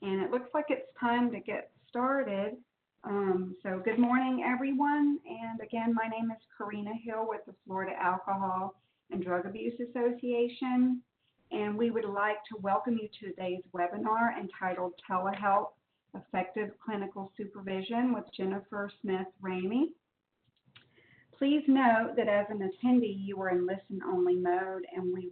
And it looks like it's time to get started. So good morning, everyone. And again, my name is Karina Hill with the Florida Alcohol and Drug Abuse Association. And we would like to welcome you to today's webinar entitled Telehealth Effective Clinical Supervision with Jennifer Smith Ramey. Please note that as an attendee, you are in listen-only mode, and you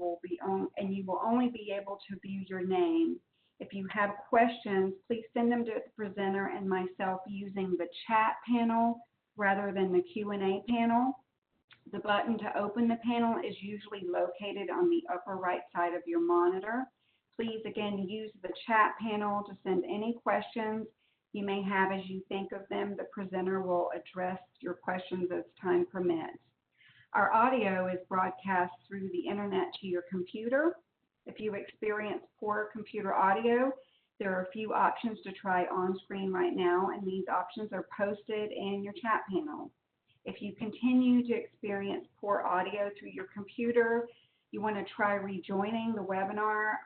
will only be able to view your name. If you have questions, please send them to the presenter and myself using the chat panel rather than the Q&A panel. The button to open the panel is usually located on the upper right side of your monitor. Please again use the chat panel to send any questions you may have as you think of them. The presenter will address your questions as time permits. Our audio is broadcast through the internet to your computer. If you experience poor computer audio, there are a few options to try on screen right now, and these options are posted in your chat panel. If you continue to experience poor audio through your computer, you want to try rejoining the webinar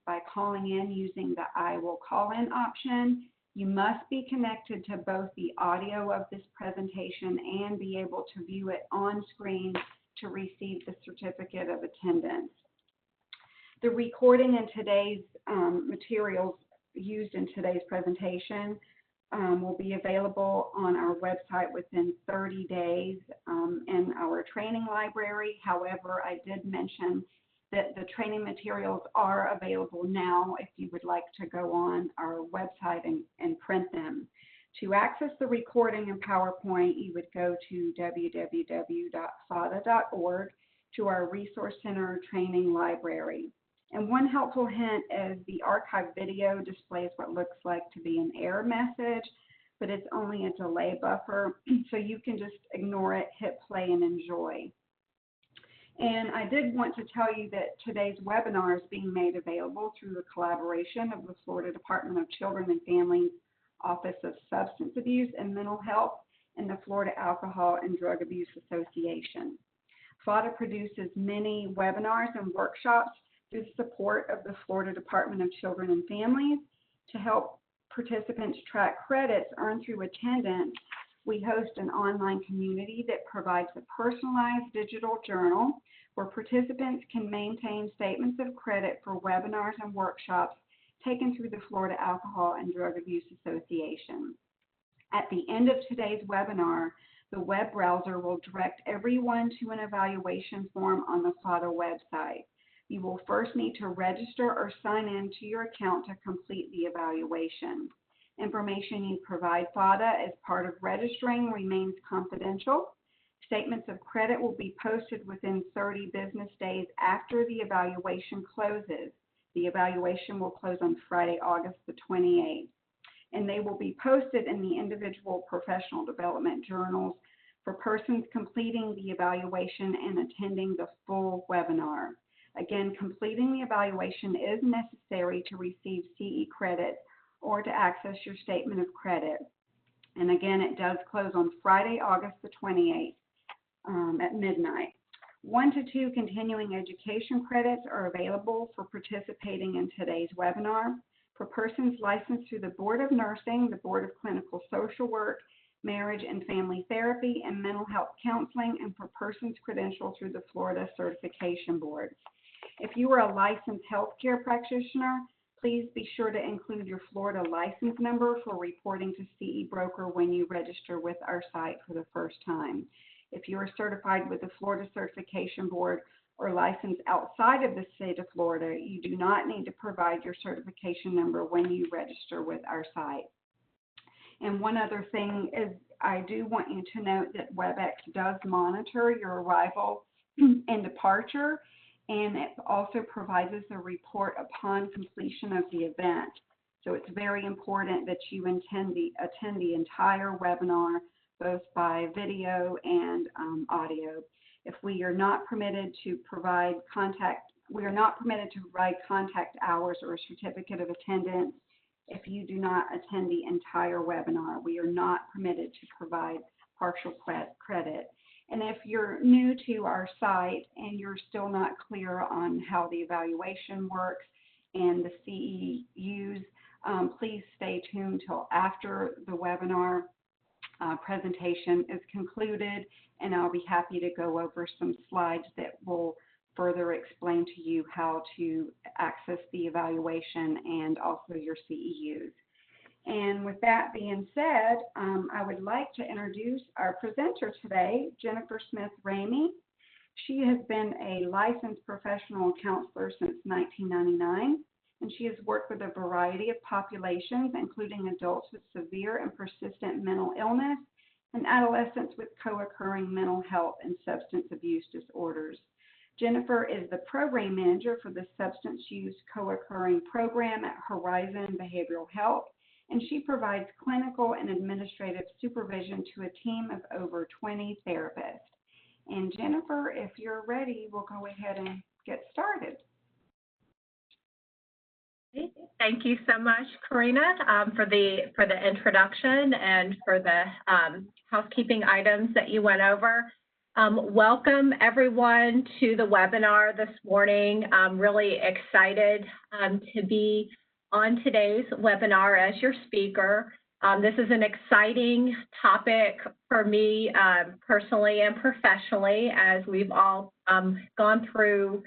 by calling in using the I will call in option. You must be connected to both the audio of this presentation and be able to view it on screen to receive the certificate of attendance. The recording and today's materials used in today's presentation will be available on our website within 30 days in our training library. However, I did mention that the training materials are available now if you would like to go on our website and print them. To access the recording in PowerPoint, you would go to www.fada.org to our Resource Center Training Library. And one helpful hint is the archived video displays what looks like to be an error message, but it's only a delay buffer, so you can just ignore it, hit play, and enjoy. And I did want to tell you that today's webinar is being made available through the collaboration of the Florida Department of Children and Families Office of Substance Abuse and Mental Health and the Florida Alcohol and Drug Abuse Association. FADA produces many webinars and workshops through the support of the Florida Department of Children and Families. To help participants track credits earned through attendance, we host an online community that provides a personalized digital journal where participants can maintain statements of credit for webinars and workshops taken through the Florida Alcohol and Drug Abuse Association. At the end of today's webinar, the web browser will direct everyone to an evaluation form on the FADA website. You will first need to register or sign in to your account to complete the evaluation. Information you provide FADA as part of registering remains confidential. Statements of credit will be posted within 30 business days after the evaluation closes. The evaluation will close on Friday, August the 28th, and they will be posted in the individual professional development journals for persons completing the evaluation and attending the full webinar. Again, completing the evaluation is necessary to receive CE credit or to access your statement of credit. And again, it does close on Friday, August the 28th at midnight. 1 to 2 continuing education credits are available for participating in today's webinar. For persons licensed through the Board of Nursing, the Board of Clinical Social Work, Marriage and Family Therapy, and Mental Health Counseling, and for persons credentialed through the Florida Certification Board. If you are a licensed healthcare practitioner, please be sure to include your Florida license number for reporting to CE Broker when you register with our site for the first time. If you are certified with the Florida Certification Board or licensed outside of the state of Florida, you do not need to provide your certification number when you register with our site. And one other thing is I do want you to note that WebEx does monitor your arrival and departure, and it also provides us a report upon completion of the event. So it's very important that you attend the entire webinar, both by video and audio. If we are not permitted to provide contact hours or a certificate of attendance if you do not attend the entire webinar. We are not permitted to provide partial credit. And if you're new to our site and you're still not clear on how the evaluation works and the CEUs, please stay tuned till after the webinar presentation is concluded, and I'll be happy to go over some slides that will further explain to you how to access the evaluation and also your CEUs. And with that being said, I would like to introduce our presenter today, Jennifer Smith Ramey. She has been a licensed professional counselor since 1999, and she has worked with a variety of populations, including adults with severe and persistent mental illness and adolescents with co-occurring mental health and substance abuse disorders. Jennifer is the program manager for the Substance Use Co-occurring Program at Horizon Behavioral Health, and she provides clinical and administrative supervision to a team of over 20 therapists. And Jennifer, if you're ready, we'll go ahead and get started. Thank you so much, Karina, for the introduction and for the housekeeping items that you went over. Welcome everyone to the webinar this morning. I'm really excited to be on today's webinar as your speaker. This is an exciting topic for me personally and professionally, as we've all gone through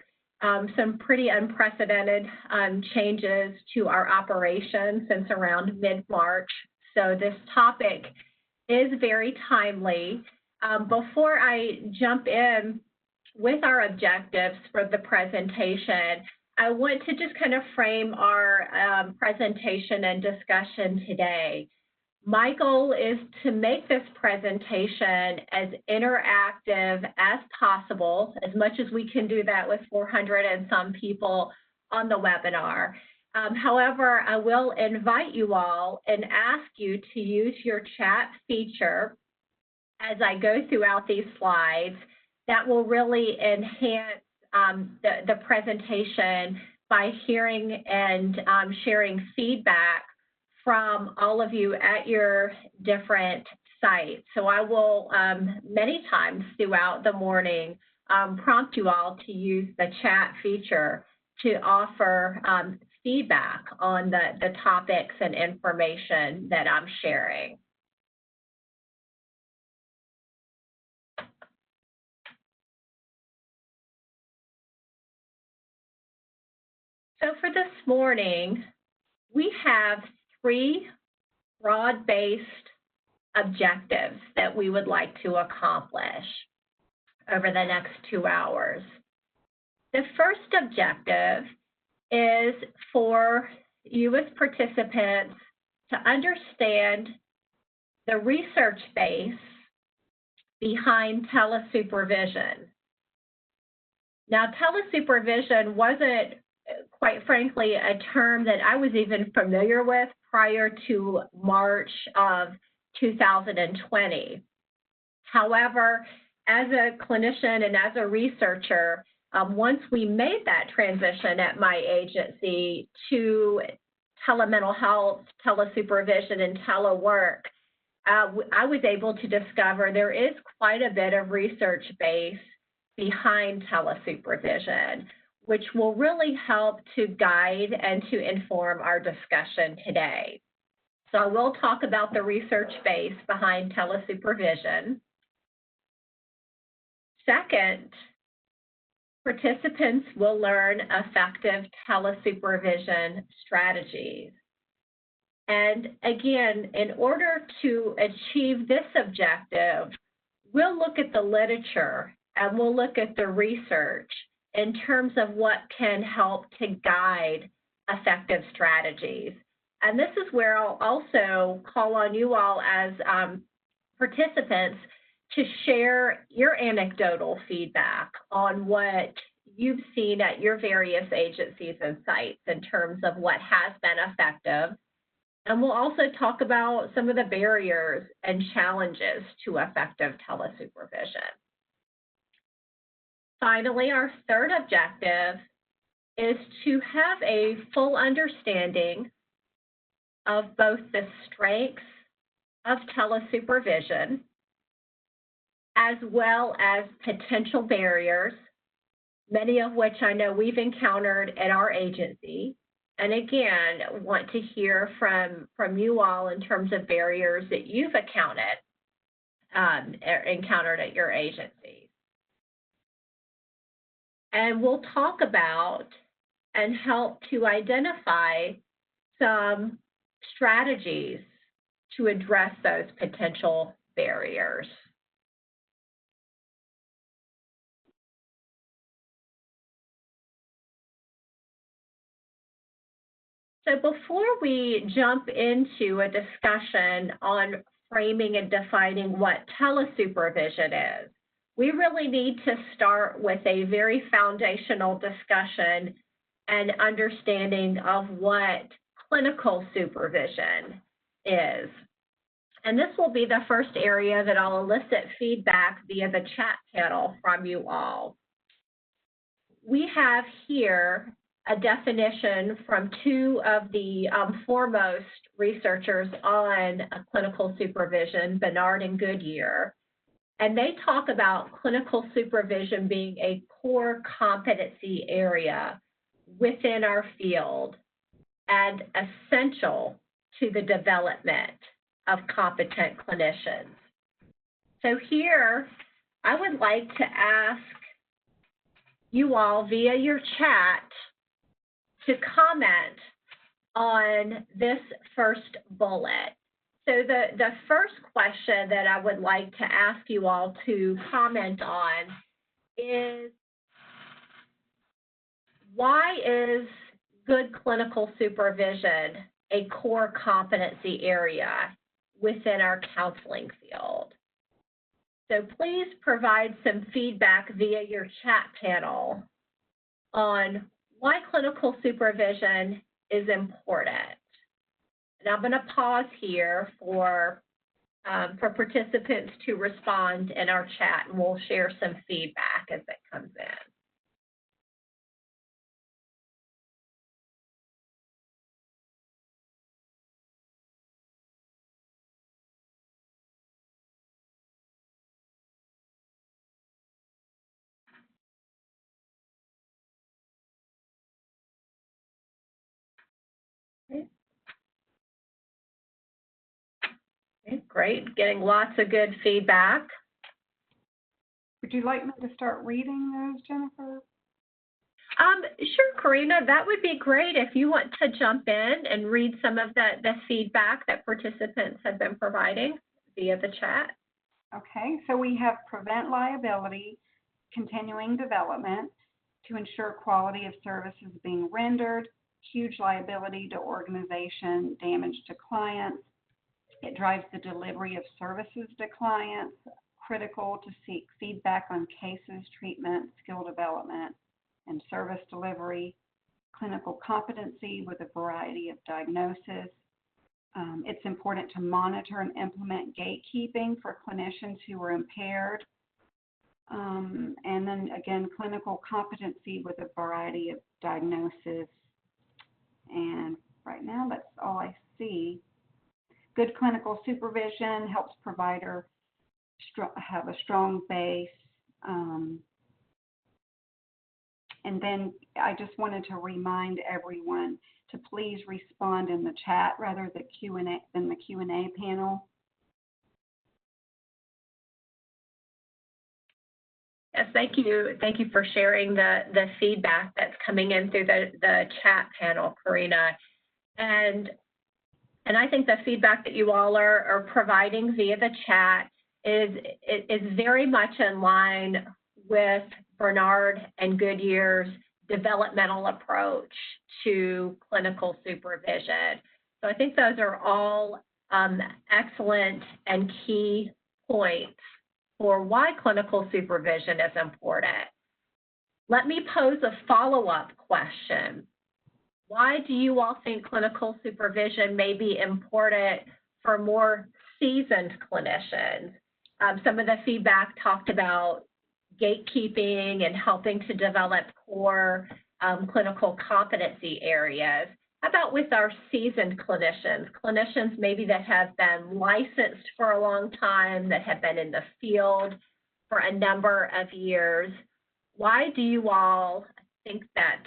some pretty unprecedented changes to our operations since around mid-March. So this topic is very timely. Before I jump in with our objectives for the presentation, I want to just kind of frame our presentation and discussion today. My goal is to make this presentation as interactive as possible, as much as we can do that with 400 and some people on the webinar. However, I will invite you all and ask you to use your chat feature as I go throughout these slides. That will really enhance the presentation by hearing and sharing feedback from all of you at your different sites. So I will many times throughout the morning prompt you all to use the chat feature to offer feedback on the topics and information that I'm sharing. So for this morning, we have 3 broad-based objectives that we would like to accomplish over the next 2 hours. The first objective is for you as participants to understand the research base behind telesupervision. Now, telesupervision wasn't, quite frankly, a term that I was even familiar with prior to March of 2020. However, as a clinician and as a researcher, once we made that transition at my agency to telemental health, telesupervision, and telework, I was able to discover there is quite a bit of research base behind telesupervision, which will really help to guide and to inform our discussion today. So I will talk about the research base behind telesupervision. Second, participants will learn effective telesupervision strategies. And again, in order to achieve this objective, we'll look at the literature and we'll look at the research in terms of what can help to guide effective strategies. And this is where I'll also call on you all as participants to share your anecdotal feedback on what you've seen at your various agencies and sites in terms of what has been effective. And we'll also talk about some of the barriers and challenges to effective telesupervision. Finally, our third objective is to have a full understanding of both the strengths of telesupervision as well as potential barriers, many of which I know we've encountered at our agency, And again, want to hear from you all in terms of barriers that you've encountered at your agencies. And we'll talk about and help to identify some strategies to address those potential barriers. So before we jump into a discussion on framing and defining what telesupervision is, we really need to start with a very foundational discussion and understanding of what clinical supervision is. And this will be the first area that I'll elicit feedback via the chat panel from you all. We have here a definition from two of the foremost researchers on clinical supervision, Bernard and Goodyear. And they talk about clinical supervision being a core competency area within our field and essential to the development of competent clinicians. So here, I would like to ask you all via your chat to comment on this first bullet. So the first question that I would like to ask you all to comment on is, why is good clinical supervision a core competency area within our counseling field? So please provide some feedback via your chat panel on why clinical supervision is important. And I'm going to pause here for participants to respond in our chat, and we'll share some feedback as it comes in. Okay, great, getting lots of good feedback. Would you like me to start reading those, Jennifer? Sure, Karina, that would be great if you want to jump in and read some of the feedback that participants have been providing via the chat. Okay, so we have prevent liability, continuing development to ensure quality of services being rendered, huge liability to organization, damage to clients. It drives the delivery of services to clients, critical to seek feedback on cases, treatment, skill development, and service delivery, clinical competency with a variety of diagnosis. It's important to monitor and implement gatekeeping for clinicians who are impaired. And then again, clinical competency with a variety of diagnoses. And right now, that's all I see. Good clinical supervision helps provider have a strong base. And then I just wanted to remind everyone to please respond in the chat rather than the Q&A panel. Yes, thank you. Thank you for sharing the feedback that's coming in through the chat panel, Karina. And I think the feedback that you all are providing via the chat is very much in line with Bernard and Goodyear's developmental approach to clinical supervision. So I think those are all excellent and key points for why clinical supervision is important. Let me pose a follow-up question. Why do you all think clinical supervision may be important for more seasoned clinicians? Some of the feedback talked about gatekeeping and helping to develop core clinical competency areas. How about with our seasoned clinicians maybe that have been licensed for a long time, that have been in the field for a number of years? Why do you all think that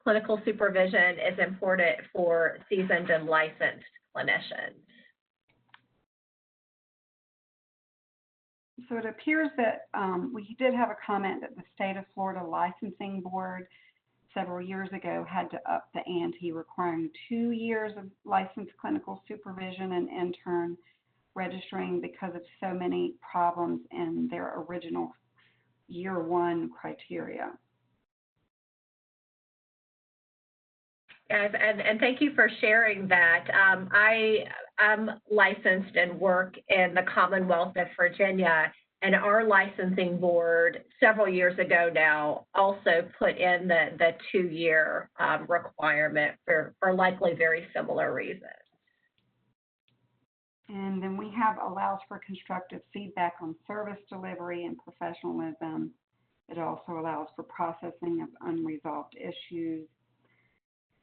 clinical supervision is important for seasoned and licensed clinicians? So it appears that we did have a comment that the state of Florida licensing board several years ago had to up the ante, requiring 2 years of licensed clinical supervision and intern registering because of so many problems in their original year one criteria. Yes, and thank you for sharing that. I am licensed and work in the Commonwealth of Virginia, and our licensing board several years ago now also put in the 2-year requirement for likely very similar reasons. And then we have allows for constructive feedback on service delivery and professionalism. It also allows for processing of unresolved issues.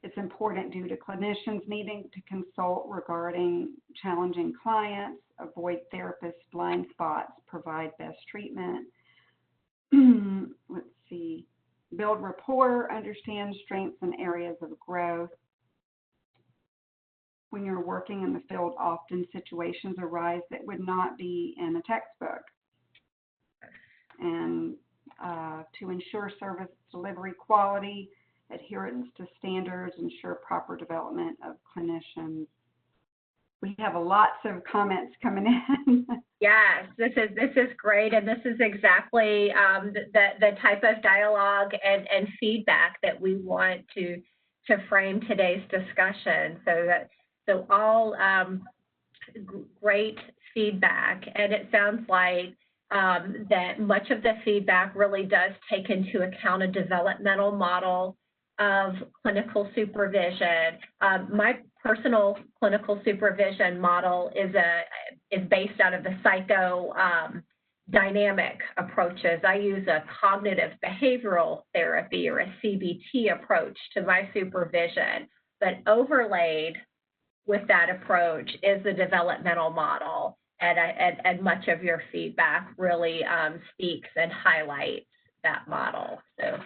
It's important due to clinicians needing to consult regarding challenging clients, avoid therapist blind spots, provide best treatment. Let's see, build rapport, understand strengths and areas of growth. When you're working in the field, often situations arise that would not be in a textbook. And to ensure service delivery quality, adherence to standards, ensure proper development of clinicians. We have lots of comments coming in. Yes, this is great, and this is exactly the type of dialogue and feedback that we want to frame today's discussion. So all great feedback, and it sounds like that much of the feedback really does take into account a developmental model of clinical supervision. My personal clinical supervision model is based out of the psychodynamic approaches. I use a cognitive behavioral therapy or a CBT approach to my supervision, but overlaid with that approach is the developmental model, and much of your feedback really speaks and highlights that model. So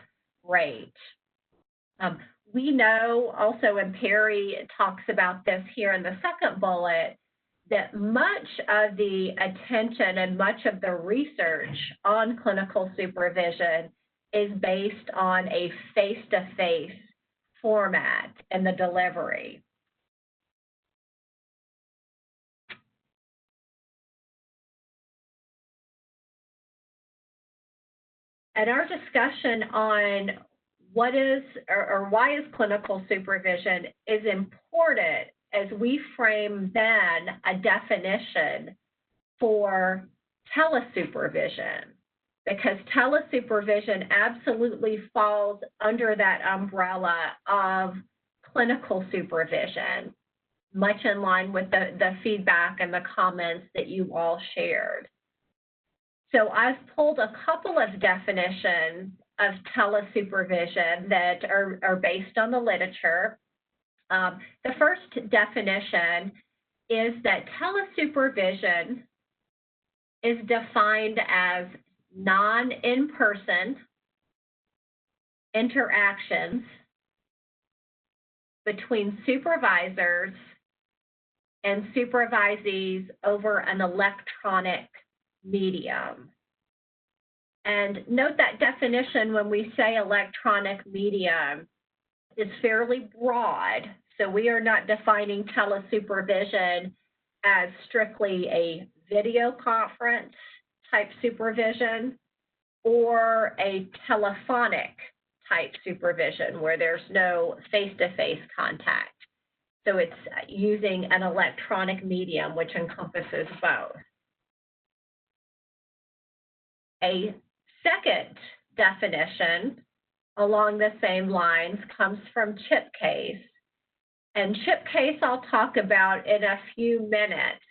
great. We know also, and Perry talks about this here in the second bullet, that much of the attention and much of the research on clinical supervision is based on a face-to-face format in the delivery. And our discussion on what is or why is clinical supervision is important as we frame then a definition for telesupervision, because telesupervision absolutely falls under that umbrella of clinical supervision, much in line with the feedback and the comments that you all shared. So I've pulled a couple of definitions of telesupervision that are based on the literature. The first definition is that telesupervision is defined as non-in-person interactions between supervisors and supervisees over an electronic medium. And note that definition when we say electronic medium is fairly broad. So we are not defining telesupervision as strictly a video conference type supervision or a telephonic type supervision where there's no face-to-face contact. So it's using an electronic medium, which encompasses both. A second definition along the same lines comes from Chip Case. And Chip Case I'll talk about in a few minutes.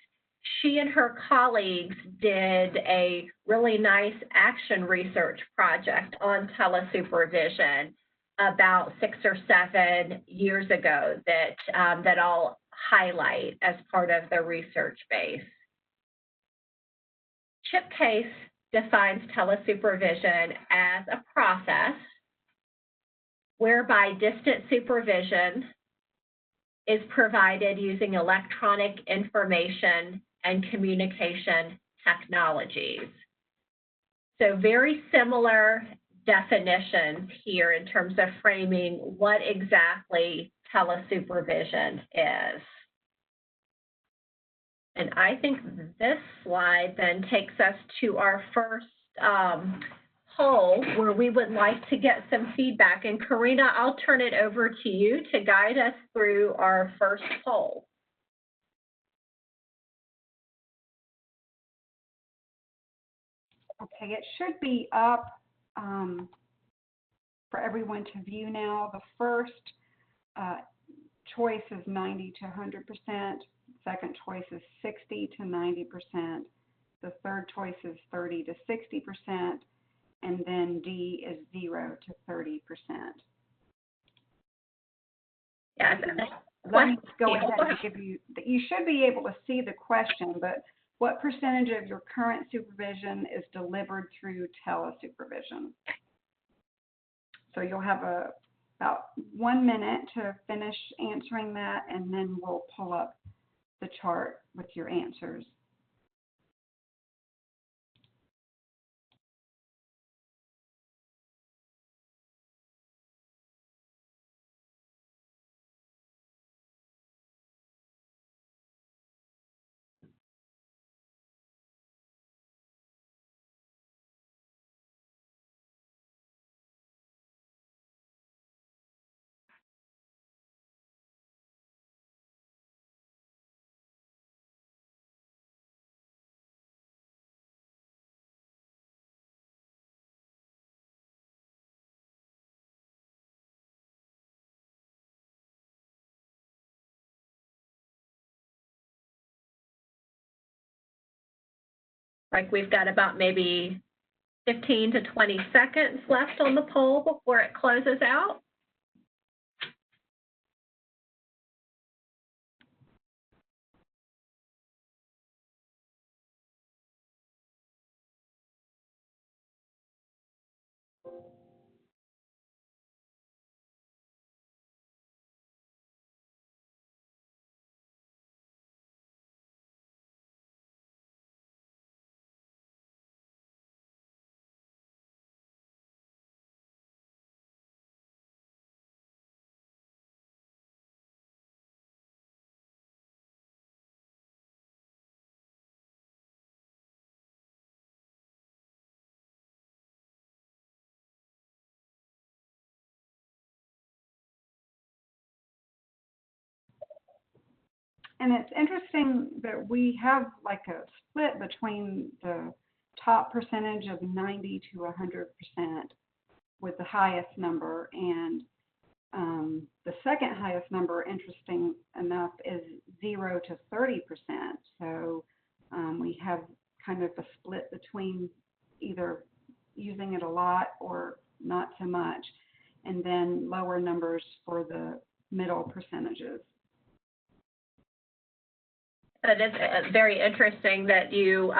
She and her colleagues did a really nice action research project on telesupervision about 6 or 7 years ago that I'll highlight as part of the research base. Chip Case defines telesupervision as a process whereby distant supervision is provided using electronic information and communication technologies. So very similar definitions here in terms of framing what exactly telesupervision is. And I think this slide then takes us to our first poll where we would like to get some feedback. And Karina, I'll turn it over to you to guide us through our first poll. Okay, it should be up for everyone to view now. The first choice is 90 to 100%. Second choice is 60 to 90%. The third choice is 30 to 60%. And then D is 0 to 30%. Yes. Let me go ahead and give you, you should be able to see the question, but what percentage of your current supervision is delivered through telesupervision? So you'll have about 1 minute to finish answering that, and then we'll pull up the chart with your answers. Like we've got about maybe 15 to 20 seconds left on the poll before it closes out. And it's interesting that we have like a split between the top percentage of 90 to 100% with the highest number, and the second highest number, interesting enough, is 0 to 30%. So we have kind of a split between either using it a lot or not so much, and then lower numbers for the middle percentages. It is very interesting that you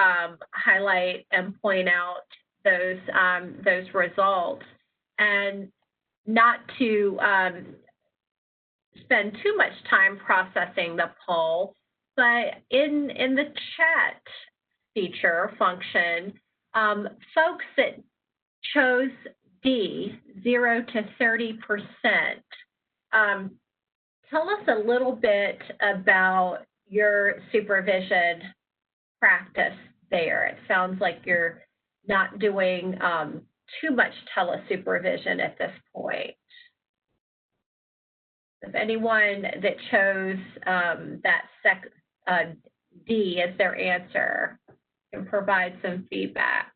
highlight and point out those results, and not to spend too much time processing the poll, but in the chat feature function, folks that chose D, 0 to 30%, tell us a little bit about your supervision practice there. It sounds like you're not doing too much telesupervision at this point. If anyone that chose that D as their answer can provide some feedback.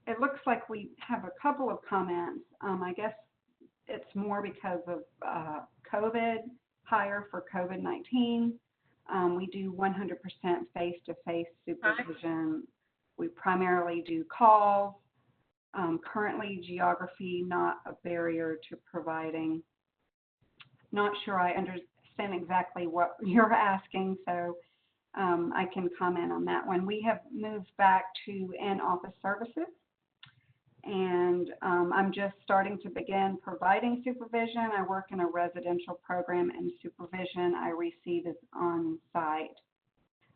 It looks like we have a couple of comments. I guess it's more because of COVID, higher for COVID-19. We do 100% face-to-face supervision. We primarily do calls. Currently, geography not a barrier to providing not sure I understand exactly what you're asking, so I can comment on that one. We have moved back to in-office services, and I'm just starting to begin providing supervision. I work in a residential program, and supervision I receive is on site.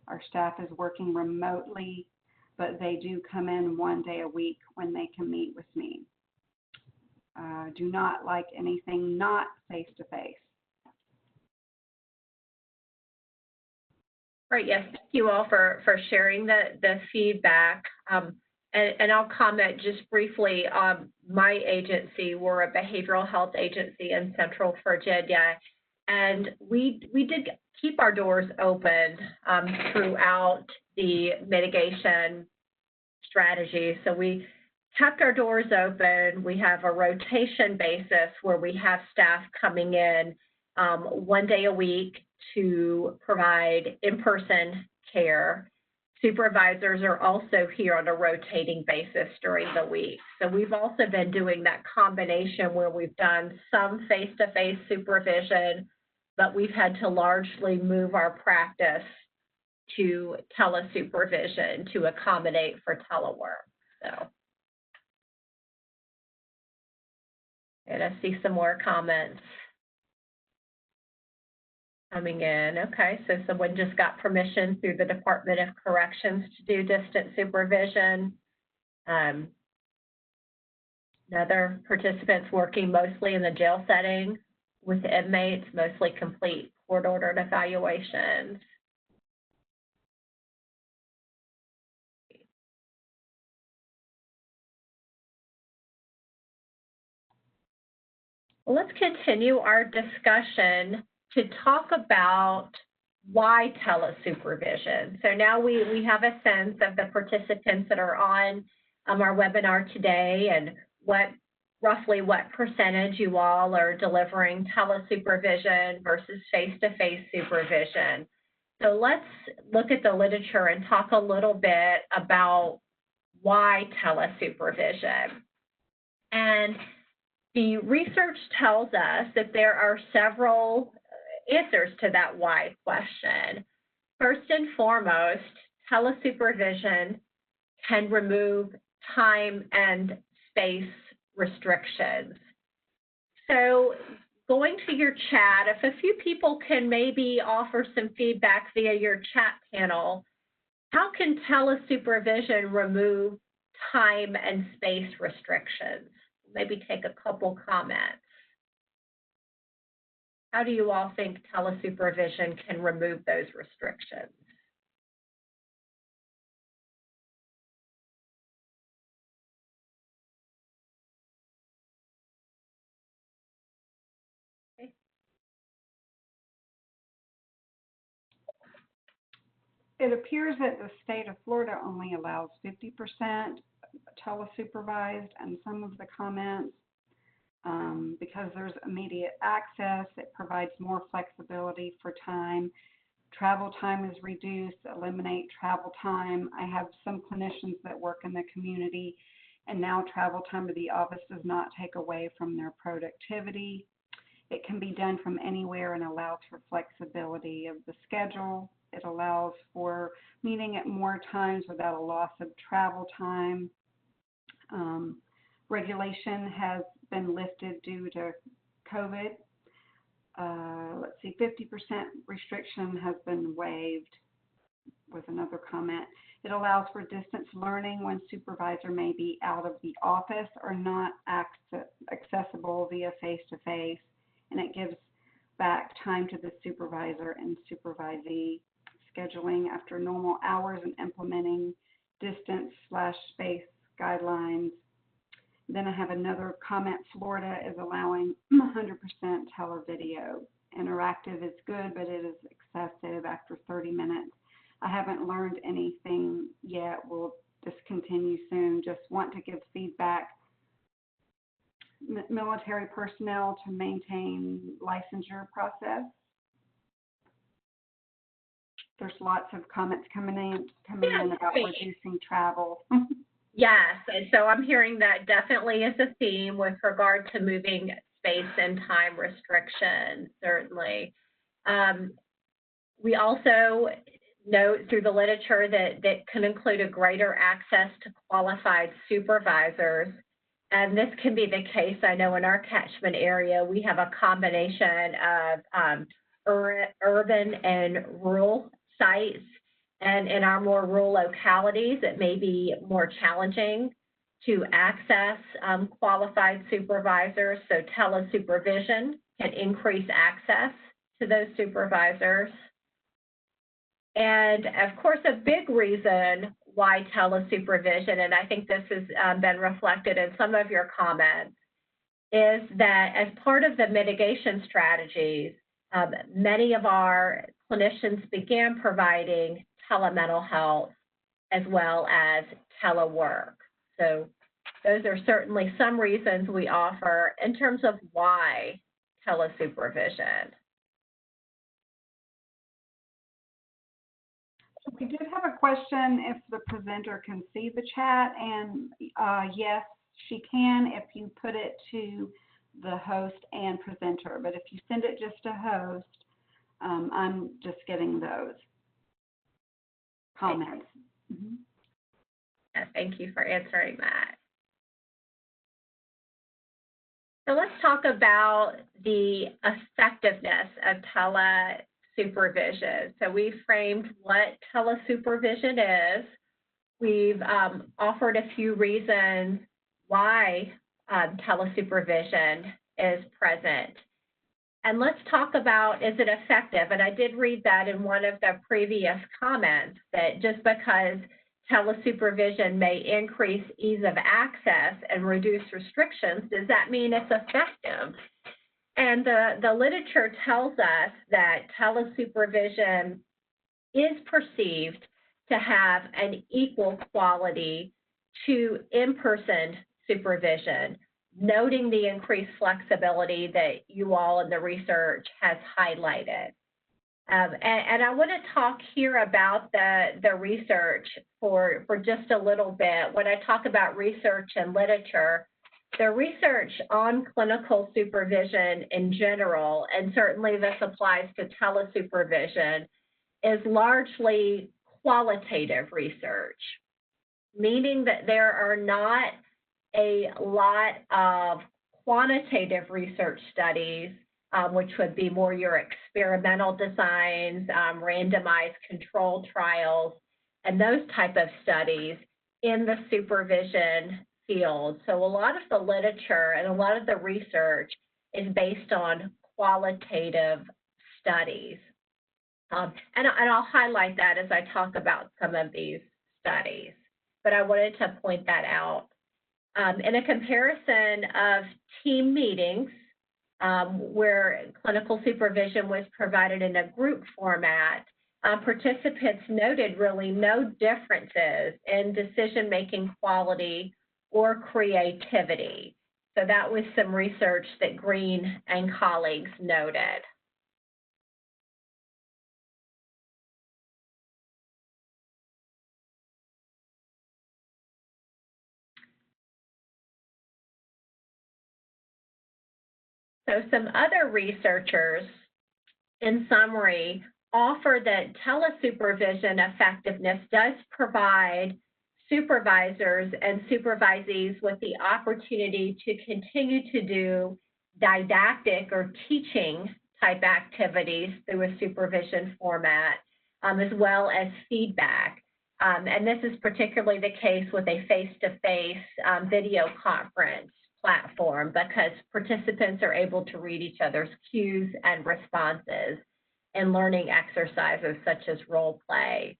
Our staff is working remotely, but they do come in 1 day a week when they can meet with me. Do not like anything not face-to-face. Great. Yes, thank you all for sharing the feedback. And I'll comment just briefly on my agency. We're a behavioral health agency in Central Virginia, and we did keep our doors open throughout the mitigation strategy. So we kept our doors open. We have a rotation basis where we have staff coming in 1 day a week to provide in-person care. Supervisors are also here on a rotating basis during the week. So we've also been doing that combination where we've done some face-to-face supervision, but we've had to largely move our practice to tele-supervision to accommodate for telework. So, and I see some more comments coming in. Okay, so someone just got permission through the Department of Corrections to do distant supervision. Another participants working mostly in the jail setting with inmates, mostly complete court-ordered evaluations. Well, let's continue our discussion to talk about why telesupervision. So now we have a sense of the participants that are on our webinar today and roughly what percentage you all are delivering telesupervision versus face-to-face supervision. So let's look at the literature and talk a little bit about why telesupervision. And the research tells us that there are several answers to that why question. First and foremost, telesupervision can remove time and space restrictions. So going to your chat, if a few people can maybe offer some feedback via your chat panel, how can telesupervision remove time and space restrictions? Maybe take a couple comments. How do you all think telesupervision can remove those restrictions? Okay. It appears that the state of Florida only allows 50% telesupervised, and some of the comments, because there's immediate access, it provides more flexibility for time. Travel time is reduced, eliminate travel time. I have some clinicians that work in the community, and now travel time to the office does not take away from their productivity. It can be done from anywhere and allows for flexibility of the schedule. It allows for meeting at more times without a loss of travel time. Regulation has been lifted due to COVID. Let's see, 50% restriction has been waived, was another comment. It allows for distance learning when supervisor may be out of the office or not accessible via face-to-face, and it gives back time to the supervisor and supervisee. Scheduling after normal hours and implementing distance/space guidelines. Then I have another comment. Florida is allowing 100% televideo. Interactive is good, but it is excessive after 30 minutes. I haven't learned anything yet. We'll discontinue soon. Just want to give feedback. Military personnel to maintain licensure process. There's lots of comments coming in about reducing travel. Yes, and so I'm hearing that definitely is a theme with regard to moving space and time restrictions, certainly. We also note through the literature that can include a greater access to qualified supervisors. And this can be the case, I know in our catchment area, we have a combination of urban and rural sites. And in our more rural localities, it may be more challenging to access qualified supervisors. So tele-supervision can increase access to those supervisors. And of course, a big reason why tele-supervision, and I think this has been reflected in some of your comments, is that as part of the mitigation strategies, many of our clinicians began providing telemental health as well as telework. So those are certainly some reasons we offer in terms of why tele-supervision. We did have a question if the presenter can see the chat, and yes, she can if you put it to the host and presenter. But if you send it just to host, I'm just getting those comments. Mm-hmm. Thank you for answering that. So let's talk about the effectiveness of tele-supervision. So we framed what tele-supervision is. We've offered a few reasons why tele-supervision is present. And let's talk about, is it effective? And I did read that in one of the previous comments, that just because tele-supervision may increase ease of access and reduce restrictions, does that mean it's effective? And the literature tells us that tele-supervision is perceived to have an equal quality to in-person supervision, noting the increased flexibility that you all in the research has highlighted. And I want to talk here about the research for just a little bit. When I talk about research and literature, the research on clinical supervision in general, and certainly this applies to tele-supervision, is largely qualitative research, meaning that there are not a lot of quantitative research studies, which would be more your experimental designs, randomized control trials, and those type of studies in the supervision field. So a lot of the literature and a lot of the research is based on qualitative studies. And I'll highlight that as I talk about some of these studies, but I wanted to point that out. In a comparison of team meetings, where clinical supervision was provided in a group format, participants noted really no differences in decision-making quality or creativity. So that was some research that Green and colleagues noted. So some other researchers, in summary, offer that tele-supervision effectiveness does provide supervisors and supervisees with the opportunity to continue to do didactic or teaching type activities through a supervision format, as well as feedback. And this is particularly the case with a face-to-face video conference platform, because participants are able to read each other's cues and responses in learning exercises such as role play.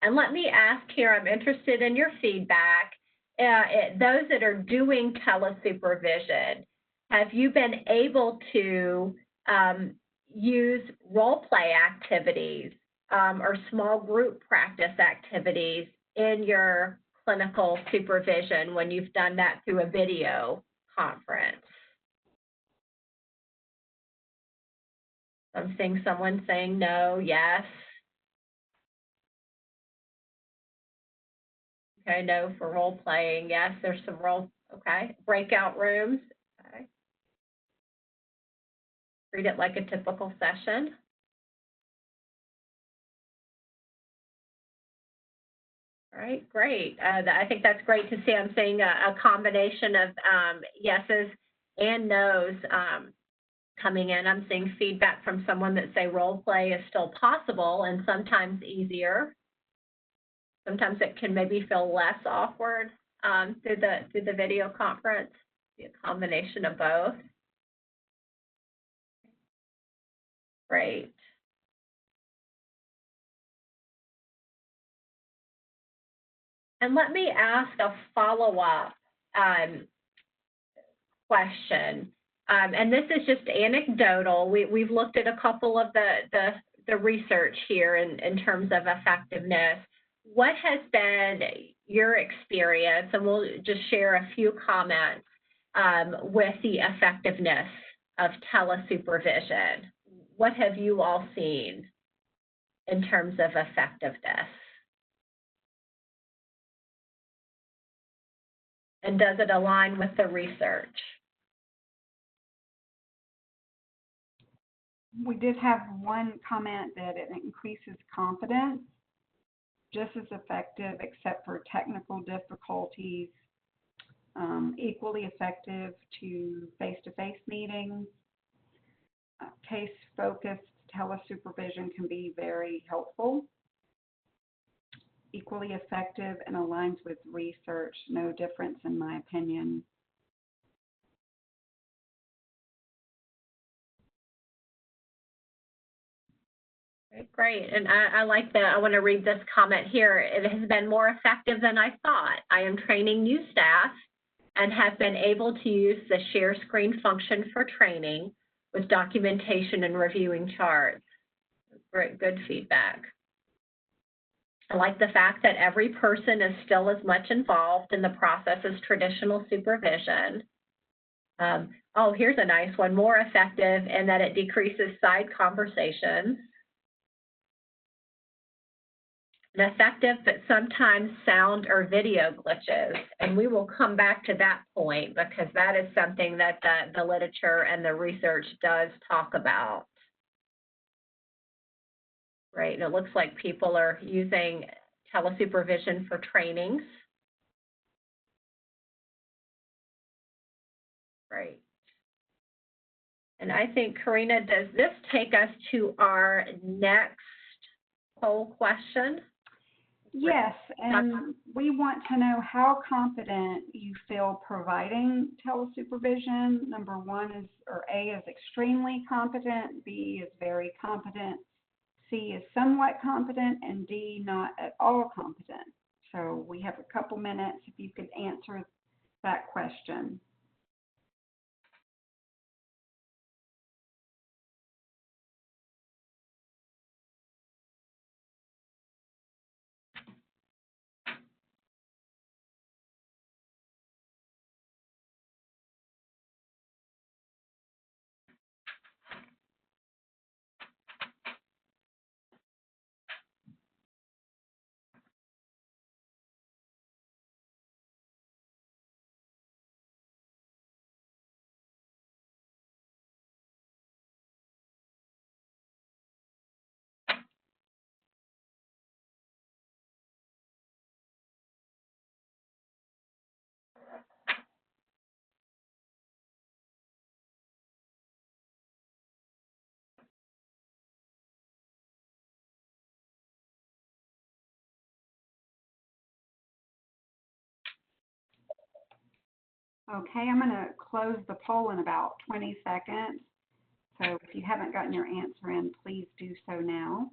And let me ask here, I'm interested in your feedback. Those that are doing tele-supervision, have you been able to use role play activities or small group practice activities in your clinical supervision when you've done that through a video conference? I'm seeing someone saying no, yes. Okay, no for role playing. Yes, there's some okay. Breakout rooms. Okay. treat it like a typical session. All right, great. I think that's great to see. I'm seeing a combination of yeses and nos coming in. I'm seeing feedback from someone that say role play is still possible and sometimes easier. Sometimes it can maybe feel less awkward through the video conference. Be a combination of both. Great. And let me ask a follow-up question. And this is just anecdotal. We've looked at a couple of the research here in terms of effectiveness. What has been your experience, and we'll just share a few comments with the effectiveness of telesupervision. What have you all seen in terms of effectiveness? And does it align with the research? We did have one comment that it increases confidence, just as effective except for technical difficulties, equally effective to face-to-face meetings. Case-focused telesupervision can be very helpful. Equally effective and aligns with research, no difference in my opinion. Great, and I like that. I want to read this comment here. It has been more effective than I thought. I am training new staff and have been able to use the share screen function for training with documentation and reviewing charts. Great, good feedback. I like the fact that every person is still as much involved in the process as traditional supervision. Oh, here's a nice one, more effective in that it decreases side conversations. And effective, but sometimes sound or video glitches. And we will come back to that point because that is something that the literature and the research does talk about. Right, and it looks like people are using telesupervision for trainings. Right. And I think, Karina, does this take us to our next poll question? Yes, and we want to know how confident you feel providing telesupervision. Number one is, or A is extremely competent, B is very competent, C is somewhat competent, and D not at all competent. So we have a couple minutes if you could answer that question. Okay, I'm going to close the poll in about 20 seconds. So if you haven't gotten your answer in, please do so now.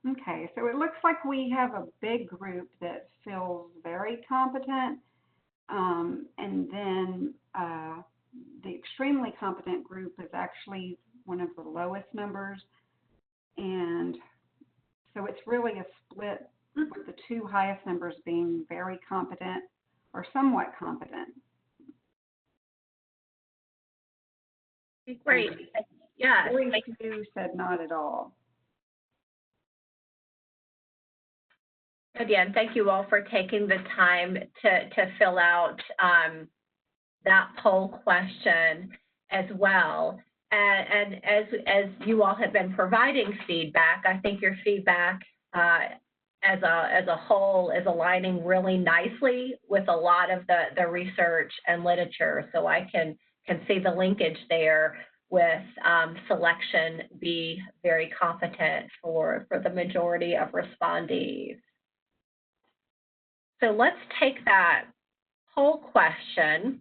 Okay, so it looks like we have a big group that feels very competent, and then the extremely competent group is actually one of the lowest numbers, and so it's really a split with the two highest numbers being very competent or somewhat competent. Great. Yeah. Very few said not at all. Again, thank you all for taking the time to fill out that poll question as well. And as you all have been providing feedback, I think your feedback as a whole is aligning really nicely with a lot of the research and literature. So I can see the linkage there with selection be very competent for the majority of respondees. So let's take that poll question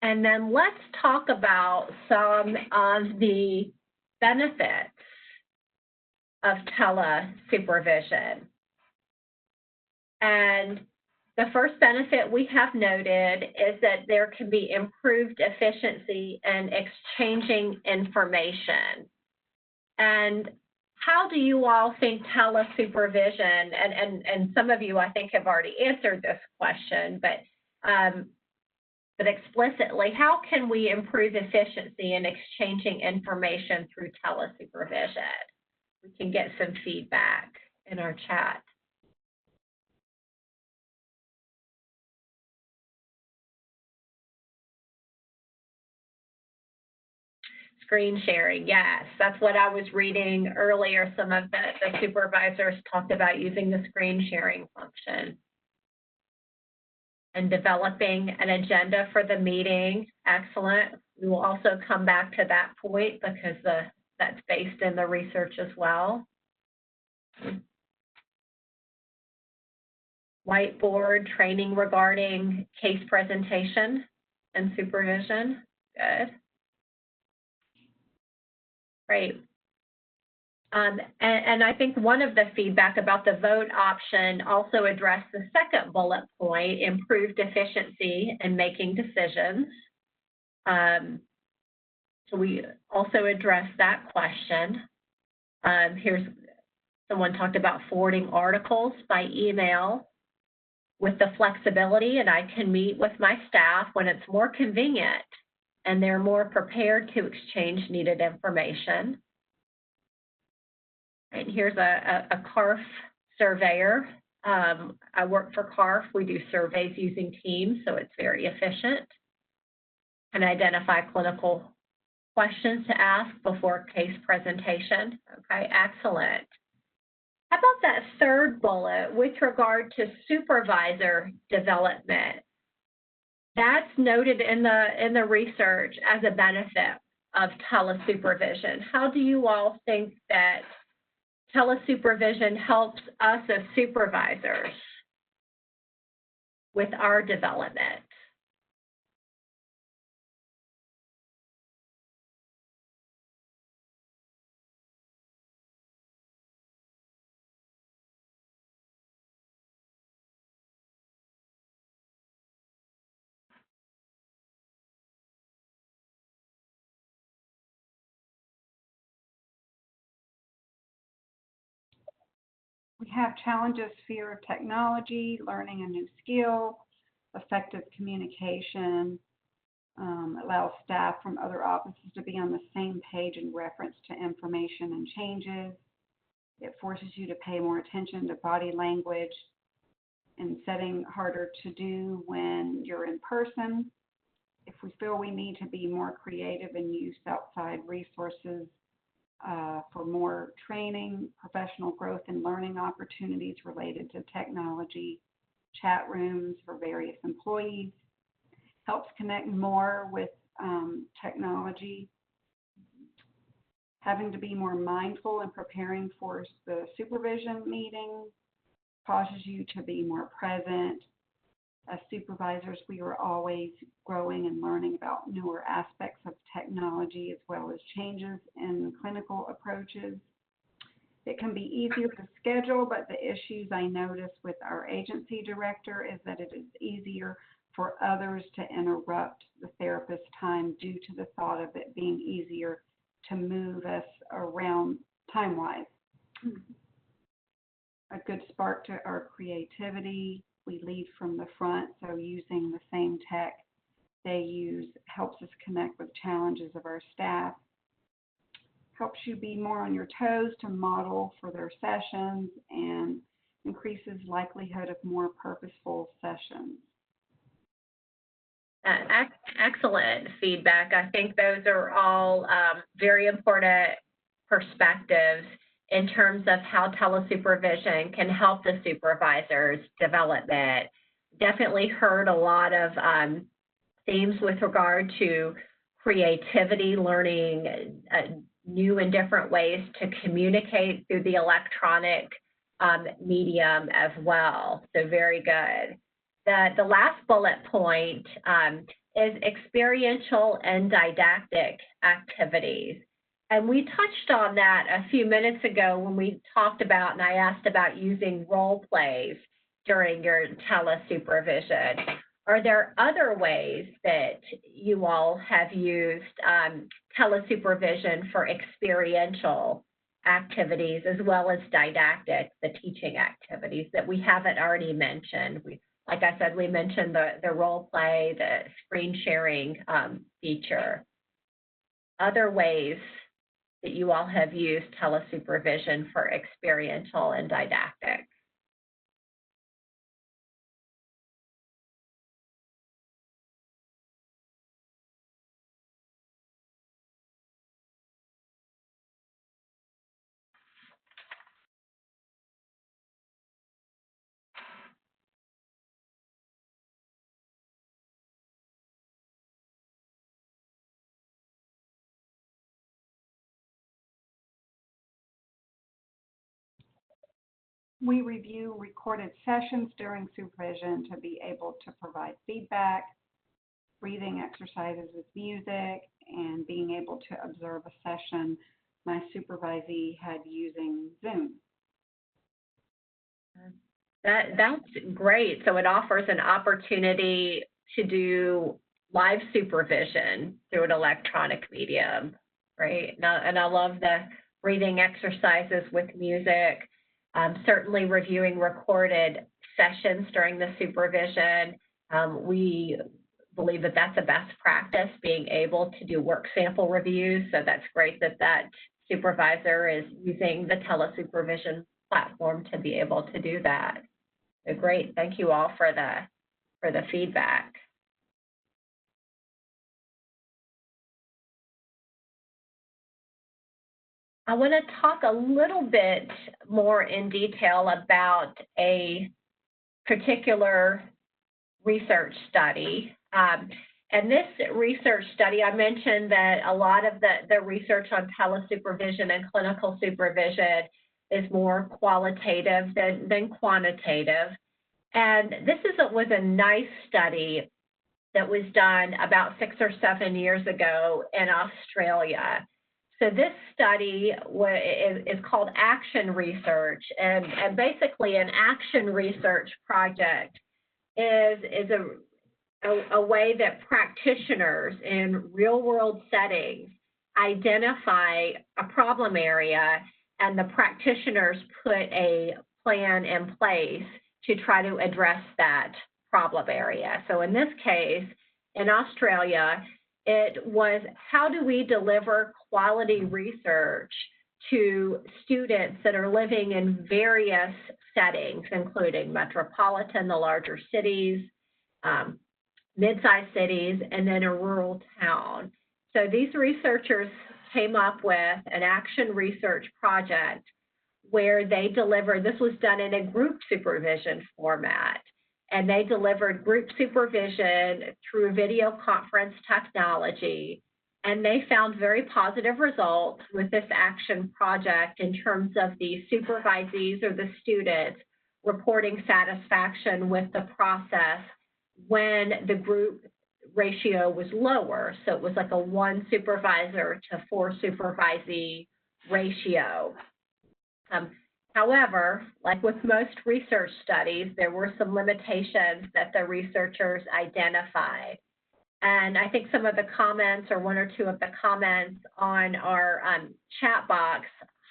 and then let's talk about some of the benefits of tele-supervision. And the first benefit we have noted is that there can be improved efficiency in exchanging information. And how do you all think tele-supervision, and some of you I think have already answered this question, but explicitly, how can we improve efficiency in exchanging information through tele-supervision? We can get some feedback in our chat. Screen sharing, yes, that's what I was reading earlier. Some of the supervisors talked about using the screen sharing function. And developing an agenda for the meeting, excellent. We will also come back to that point because that's based in the research as well. Whiteboard training regarding case presentation and supervision, good. Great. And I think one of the feedback about the vote option also addressed the second bullet point, improved efficiency in making decisions. So we also addressed that question. Here's someone talked about forwarding articles by email with the flexibility, and I can meet with my staff when it's more convenient and they're more prepared to exchange needed information. And here's a CARF surveyor. I work for CARF. We do surveys using Teams, so it's very efficient. And identify clinical questions to ask before case presentation. Okay, excellent. How about that third bullet with regard to supervisor development? That's noted in the research as a benefit of tele-supervision. How do you all think that tele-supervision helps us as supervisors with our development? We have challenges, fear of technology, learning a new skill, effective communication, allows staff from other offices to be on the same page in reference to information and changes. It forces you to pay more attention to body language and setting harder to do when you're in person. If we feel we need to be more creative and use outside resources for more training, professional growth, and learning opportunities related to technology, chat rooms for various employees, helps connect more with technology, having to be more mindful in preparing for the supervision meeting, causes you to be more present, As supervisors, we are always growing and learning about newer aspects of technology as well as changes in clinical approaches. It can be easier to schedule, but the issues I notice with our agency director is that it is easier for others to interrupt the therapist's time due to the thought of it being easier to move us around time-wise. A good spark to our creativity. We lead from the front, so using the same tech they use helps us connect with challenges of our staff. Helps you be more on your toes to model for their sessions and increases likelihood of more purposeful sessions. Excellent feedback. I think those are all very important perspectives in terms of how telesupervision can help the supervisor's development. Definitely heard a lot of themes with regard to creativity, learning new and different ways to communicate through the electronic medium as well. So very good. The last bullet point is experiential and didactic activities. And we touched on that a few minutes ago when we talked about, and I asked about using role plays during your telesupervision. Are there other ways that you all have used telesupervision for experiential activities as well as didactic, the teaching activities that we haven't already mentioned? Like I said, we mentioned the role play, the screen sharing feature. Other ways that you all have used telesupervision for experiential and didactic? We review recorded sessions during supervision to be able to provide feedback, breathing exercises with music, and being able to observe a session my supervisee had using Zoom. That's great. So it offers an opportunity to do live supervision through an electronic medium, right? And I love the breathing exercises with music. Certainly reviewing recorded sessions during the supervision. We believe that that's a best practice, being able to do work sample reviews. So that's great that that supervisor is using the telesupervision platform to be able to do that. So great. Thank you all for the feedback. I want to talk a little bit more in detail about a particular research study. And this research study, I mentioned that a lot of the research on telesupervision and clinical supervision is more qualitative than quantitative. And this was a nice study that was done about 6 or 7 years ago in Australia. So this study is called Action Research, and basically an action research project is a way that practitioners in real-world settings identify a problem area, and the practitioners put a plan in place to try to address that problem area. So in this case, in Australia, it was how do we deliver quality research to students that are living in various settings, including metropolitan, the larger cities, mid-sized cities, and then a rural town. So these researchers came up with an action research project where they delivered, this was done in a group supervision format, and they delivered group supervision through video conference technology, and they found very positive results with this action project in terms of the supervisees or the students reporting satisfaction with the process when the group ratio was lower. So it was like a 1 supervisor to 4 supervisee ratio. However, like with most research studies, there were some limitations that the researchers identified. And I think some of the comments, or 1 or 2 of the comments on our chat box,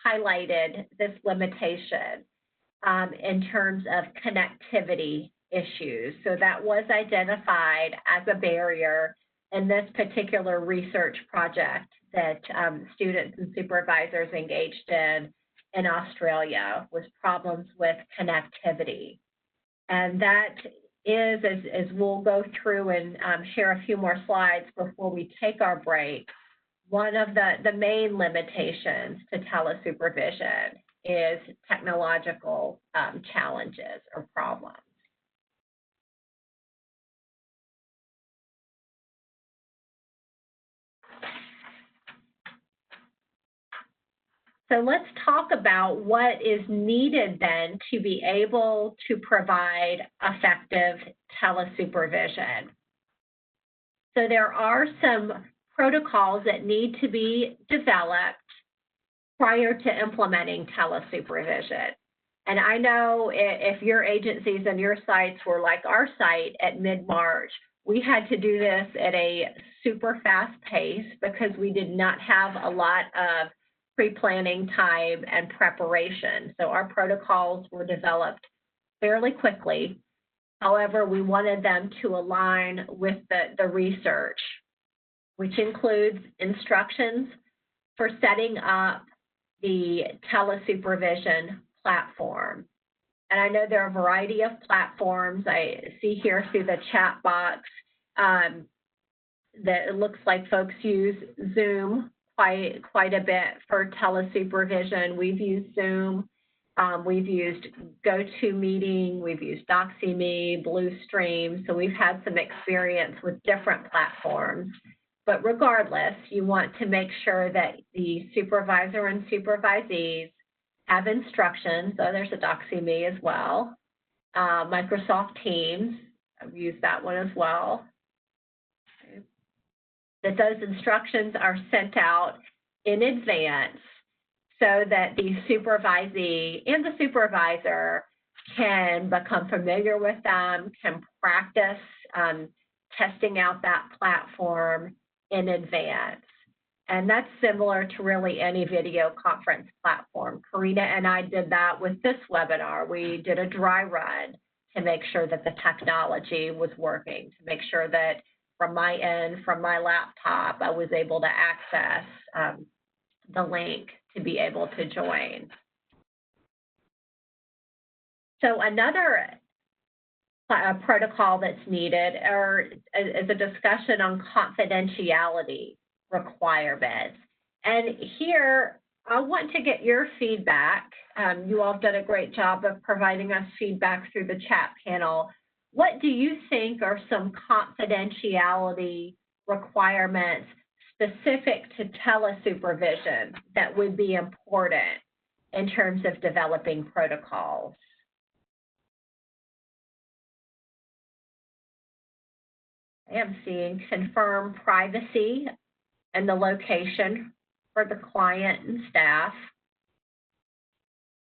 highlighted this limitation in terms of connectivity issues. So that was identified as a barrier in this particular research project that students and supervisors engaged in Australia, was problems with connectivity. And that is, as we'll go through and share a few more slides before we take our break, one of the main limitations to telesupervision is technological challenges or problems. So let's talk about what is needed then to be able to provide effective telesupervision. So there are some protocols that need to be developed prior to implementing telesupervision. And I know if your agencies and your sites were like our site at mid-March, we had to do this at a super fast pace because we did not have a lot of pre-planning time and preparation. So our protocols were developed fairly quickly. However, we wanted them to align with the research, which includes instructions for setting up the telesupervision platform. And I know there are a variety of platforms. I see here through the chat box that it looks like folks use Zoom quite a bit for telesupervision. We've used Zoom, we've used GoToMeeting, we've used DoxyMe, Bluestream, so we've had some experience with different platforms. But regardless, you want to make sure that the supervisor and supervisees have instructions. So there's a DoxyMe as well. Microsoft Teams, I've used that one as well. That those instructions are sent out in advance so that the supervisee and the supervisor can become familiar with them, can practice testing out that platform in advance. And that's similar to really any video conference platform. Karina and I did that with this webinar. We did a dry run to make sure that the technology was working, to make sure that from my end, from my laptop, I was able to access the link to be able to join. So another protocol that's needed is a discussion on confidentiality requirements. And here, I want to get your feedback. You all have done a great job of providing us feedback through the chat panel. What do you think are some confidentiality requirements specific to telesupervision that would be important in terms of developing protocols? I am seeing confirm privacy and the location for the client and staff.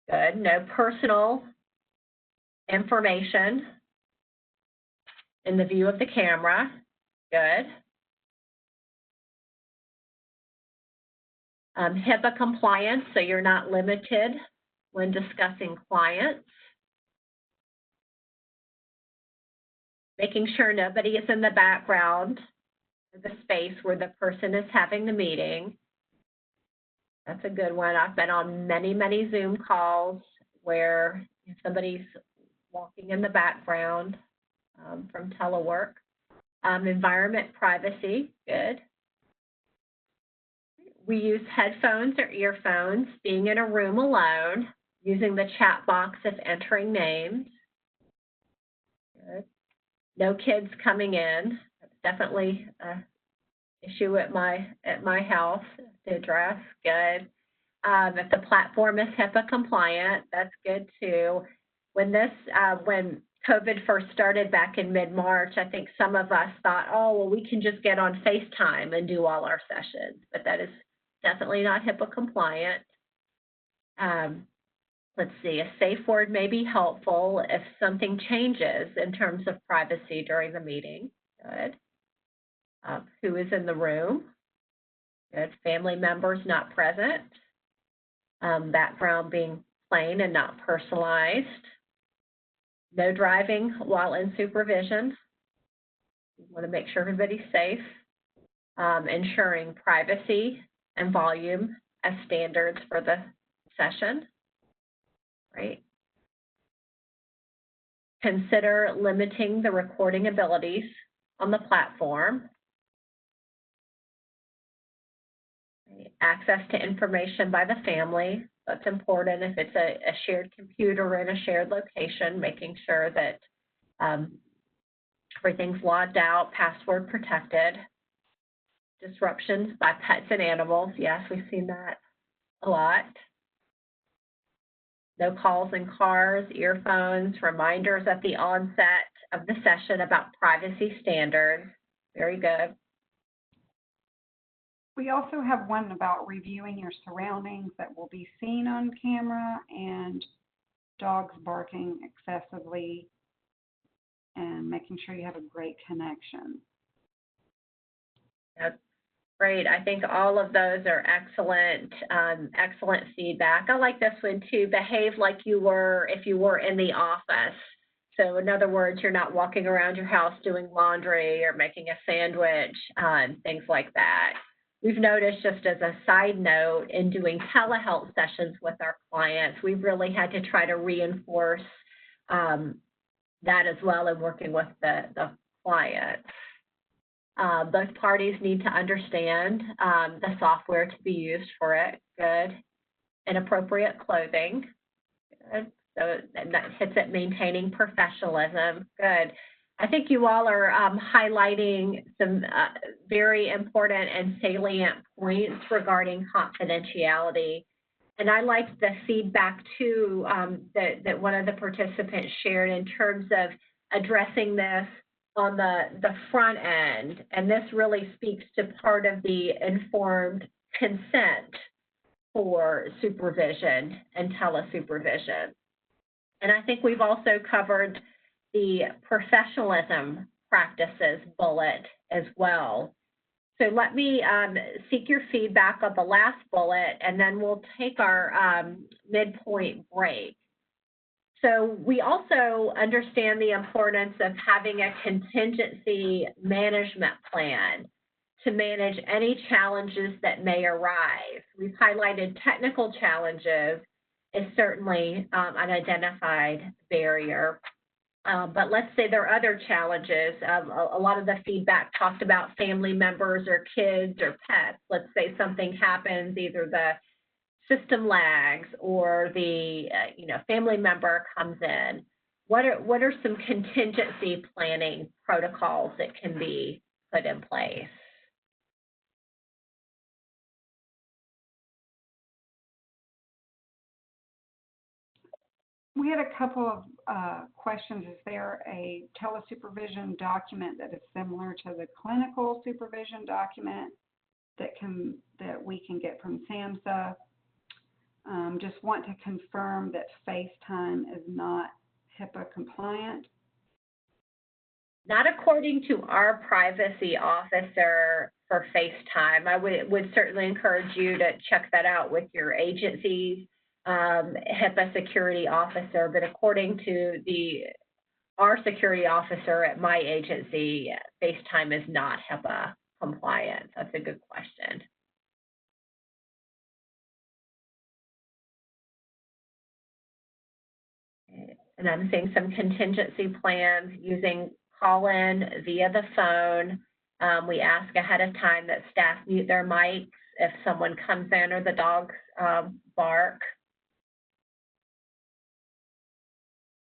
Good. No personal information in the view of the camera. Good. HIPAA compliance, so you're not limited when discussing clients. Making sure nobody is in the background of the space where the person is having the meeting. That's a good one. I've been on many, many Zoom calls where somebody's walking in the background from telework. Environment privacy, good. We use headphones or earphones, being in a room alone, using the chat box as entering names. Good. No kids coming in. That's definitely an issue at my house to address. Good. If the platform is HIPAA compliant, that's good too. When COVID first started back in mid-March, I think some of us thought, oh, well, we can just get on FaceTime and do all our sessions, but that is definitely not HIPAA compliant. Let's see, a safe word may be helpful if something changes in terms of privacy during the meeting. Good. Who is in the room? Good. Family members not present. Background being plain and not personalized. No driving while in supervision. We want to make sure everybody's safe. Ensuring privacy and volume as standards for the session. Right. Consider limiting the recording abilities on the platform. Right. Access to information by the family. That's important if it's a shared computer in a shared location, making sure that everything's logged out, password protected. Disruptions by pets and animals. Yes, we've seen that a lot. No calls in cars, earphones, reminders at the onset of the session about privacy standards. Very good. We also have one about reviewing your surroundings that will be seen on camera, and dogs barking excessively, and making sure you have a great connection. That's great. I think all of those are excellent, excellent feedback. I like this one too. Behave like you were if you were in the office. So in other words, you're not walking around your house doing laundry or making a sandwich, things like that. We've noticed, just as a side note, in doing telehealth sessions with our clients, we've really had to try to reinforce that as well in working with the clients. Both parties need to understand the software to be used for it. Good. And appropriate clothing. Good. So that hits at maintaining professionalism. Good. I think you all are highlighting some very important and salient points regarding confidentiality. And I liked the feedback too that one of the participants shared in terms of addressing this on the front end. And this really speaks to part of the informed consent for supervision and telesupervision. And I think we've also covered the professionalism practices bullet as well. So let me seek your feedback on the last bullet, and then we'll take our midpoint break. So we also understand the importance of having a contingency management plan to manage any challenges that may arise. We've highlighted technical challenges as certainly an identified barrier. But let's say there are other challenges. A lot of the feedback talked about family members or kids or pets. Let's say something happens, either the system lags or the family member comes in. What are some contingency planning protocols that can be put in place? We had a couple of questions. Is there a telesupervision document that is similar to the clinical supervision document that we can get from SAMHSA? Just want to confirm that FaceTime is not HIPAA compliant. Not according to our privacy officer for FaceTime. I would certainly encourage you to check that out with your agency's HIPAA security officer, but according to our security officer at my agency, FaceTime is not HIPAA compliant. That's a good question. And I'm seeing some contingency plans using call-in via the phone. We ask ahead of time that staff mute their mics if someone comes in or the dogs bark.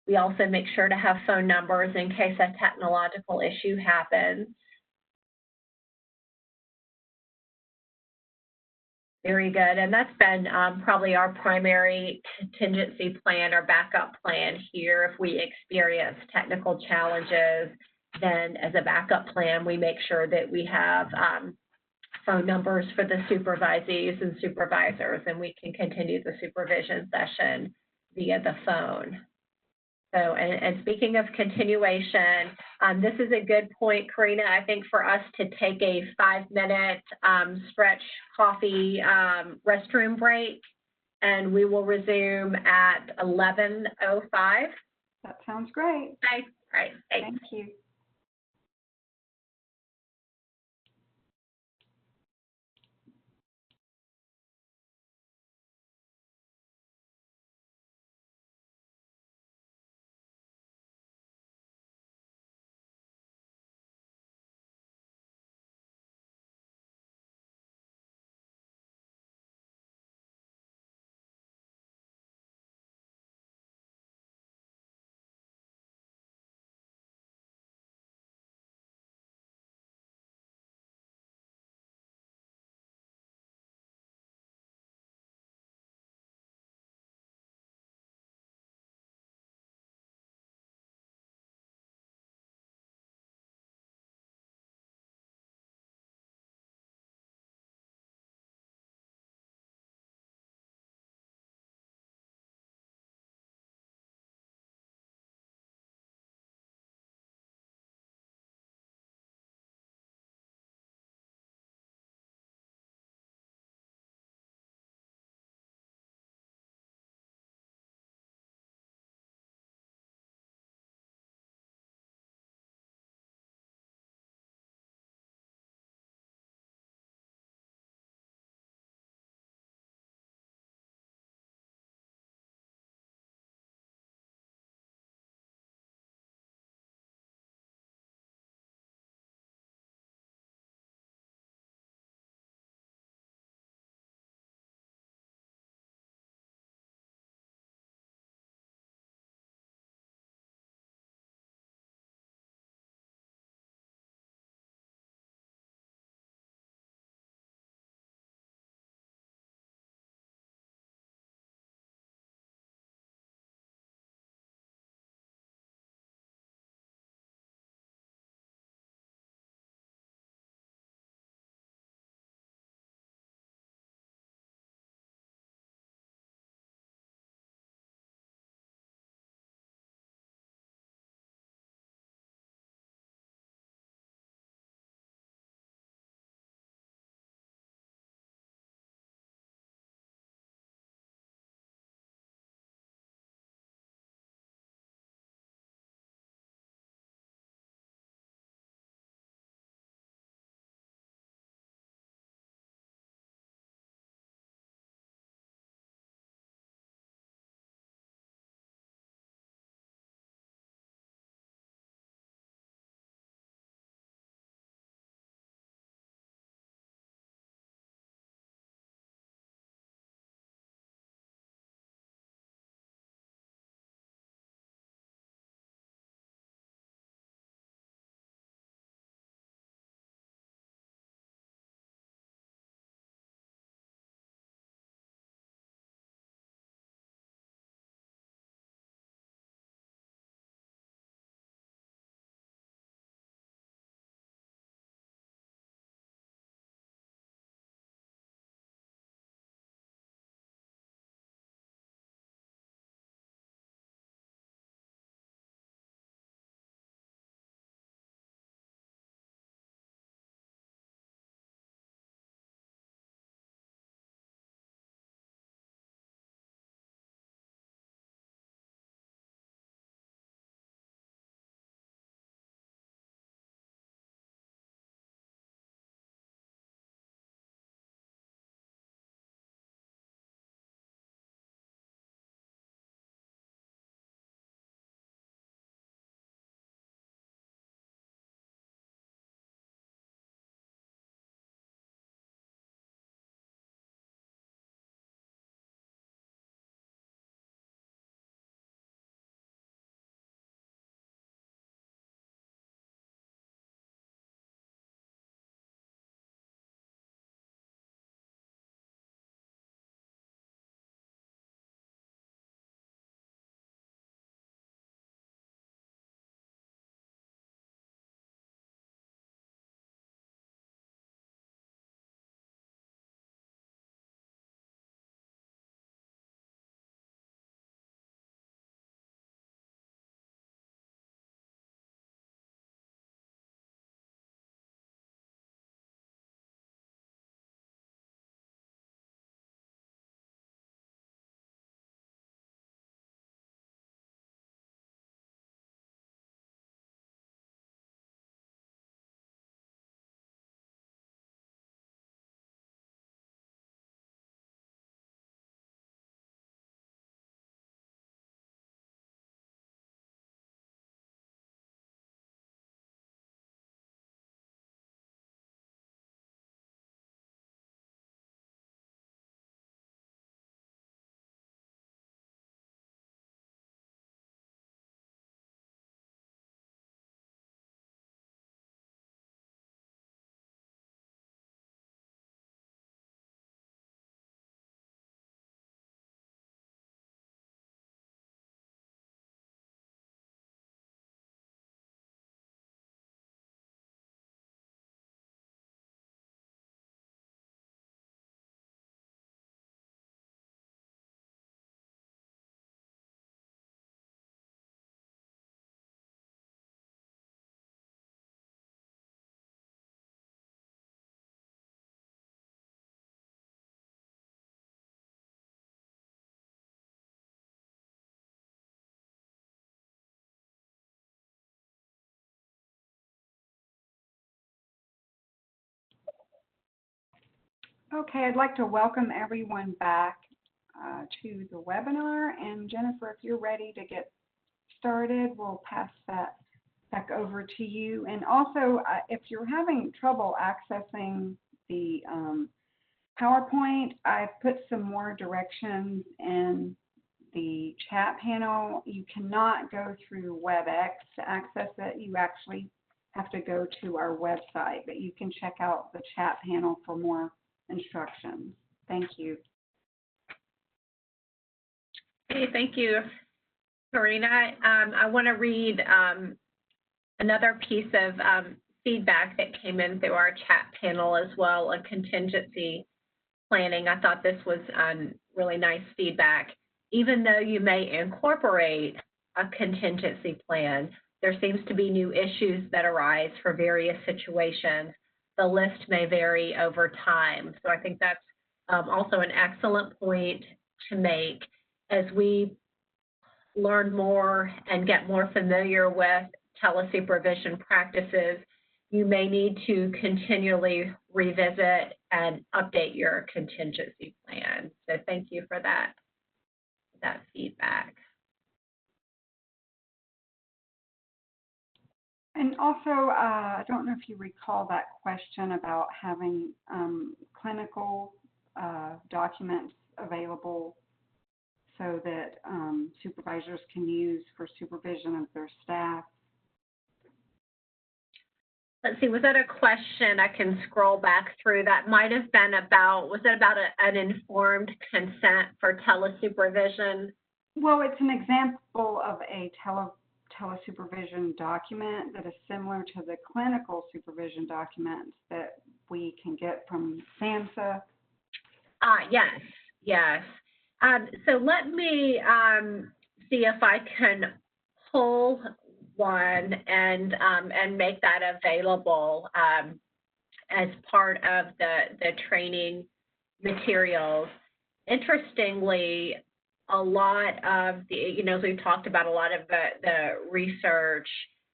We also make sure to have phone numbers in case a technological issue happens. Very good. And that's been probably our primary contingency plan or backup plan here. If we experience technical challenges, then as a backup plan, we make sure that we have phone numbers for the supervisees and supervisors, and we can continue the supervision session via the phone. So, and speaking of continuation, this is a good point, Karina, I think for us to take a 5-minute stretch coffee restroom break, and we will resume at 11:05. That sounds great. Okay. All right. Thank you. Okay, I'd like to welcome everyone back to the webinar. And Jennifer, if you're ready to get started, we'll pass that back over to you. And also, if you're having trouble accessing the PowerPoint, I've put some more directions in the chat panel. You cannot go through WebEx to access it. You actually have to go to our website, but you can check out the chat panel for more instructions. Thank you. Hey, thank you, Karina. I want to read another piece of feedback that came in through our chat panel as well on contingency planning. I thought this was really nice feedback. Even though you may incorporate a contingency plan, there seems to be new issues that arise for various situations. The list may vary over time. So I think that's also an excellent point to make as we learn more and get more familiar with telesupervision practices. You may need to continually revisit and update your contingency plan. So thank you for that feedback. And also, I don't know if you recall that question about having clinical documents available so that supervisors can use for supervision of their staff. Let's see, was that a question? I can scroll back through. That might have been about, was it about an informed consent for telesupervision? Well, it's an example of a telesupervision document that is similar to the clinical supervision documents that we can get from SAMHSA. Yes, yes. So let me see if I can pull one and make that available as part of the training materials. Interestingly, a lot of the, as we've talked about, a lot of the research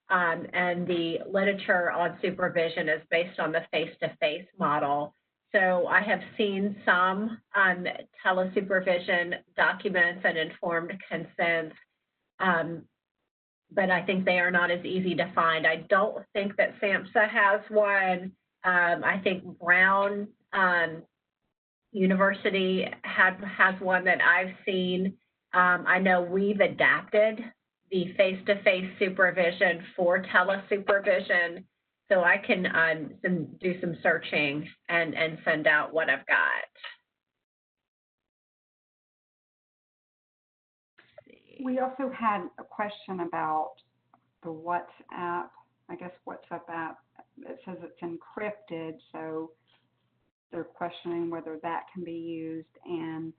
and the literature on supervision is based on the face-to-face model. So I have seen some telesupervision documents and informed consents, but I think they are not as easy to find. I don't think that SAMHSA has one. I think Brown University has one that I've seen. I know we've adapted the face-to-face supervision for telesupervision, so I can do some searching and send out what I've got. We also had a question about the WhatsApp. I guess WhatsApp app, it says it's encrypted, so they're questioning whether that can be used and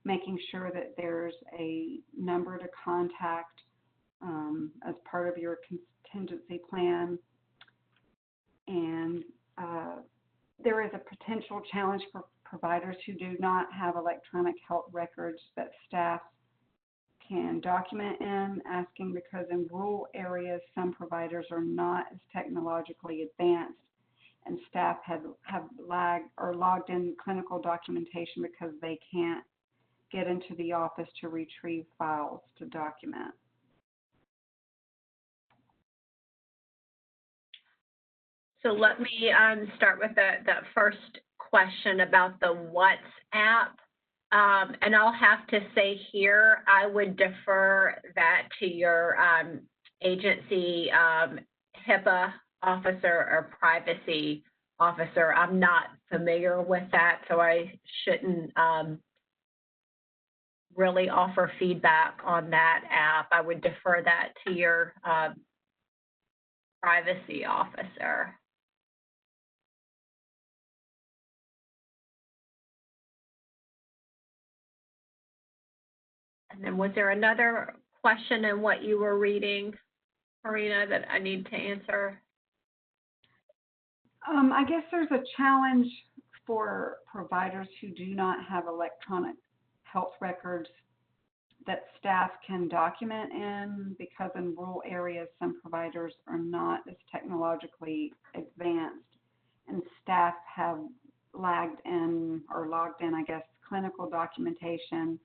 making sure that there's a number to contact as part of your contingency plan. And there is a potential challenge for providers who do not have electronic health records that staff can document in, asking because in rural areas, some providers are not as technologically advanced and staff have lagged or logged in clinical documentation because they can't get into the office to retrieve files to document. So let me start with the first question about the WhatsApp. And I'll have to say here, I would defer that to your agency HIPAA officer or privacy officer. I'm not familiar with that, so I shouldn't really offer feedback on that app. I would defer that to your privacy officer. And then was there another question in what you were reading, Marina, that I need to answer? I guess there's a challenge for providers who do not have electronic health records that staff can document in, because in rural areas, some providers are not as technologically advanced, and staff have logged in, I guess, clinical documentation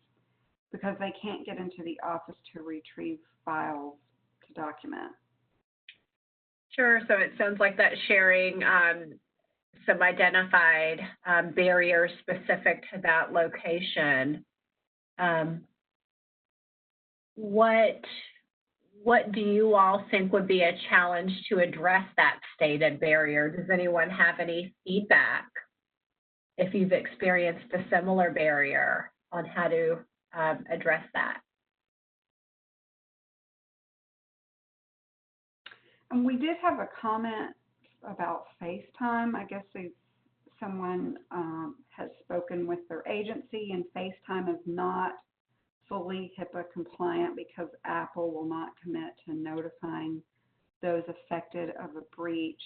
because they can't get into the office to retrieve files to document. Sure. So it sounds like that sharing some identified barriers specific to that location. What do you all think would be a challenge to address that stated barrier? Does anyone have any feedback if you've experienced a similar barrier on how to address that? And we did have a comment about FaceTime. I guess someone has spoken with their agency, and FaceTime is not fully HIPAA compliant because Apple will not commit to notifying those affected of a breach.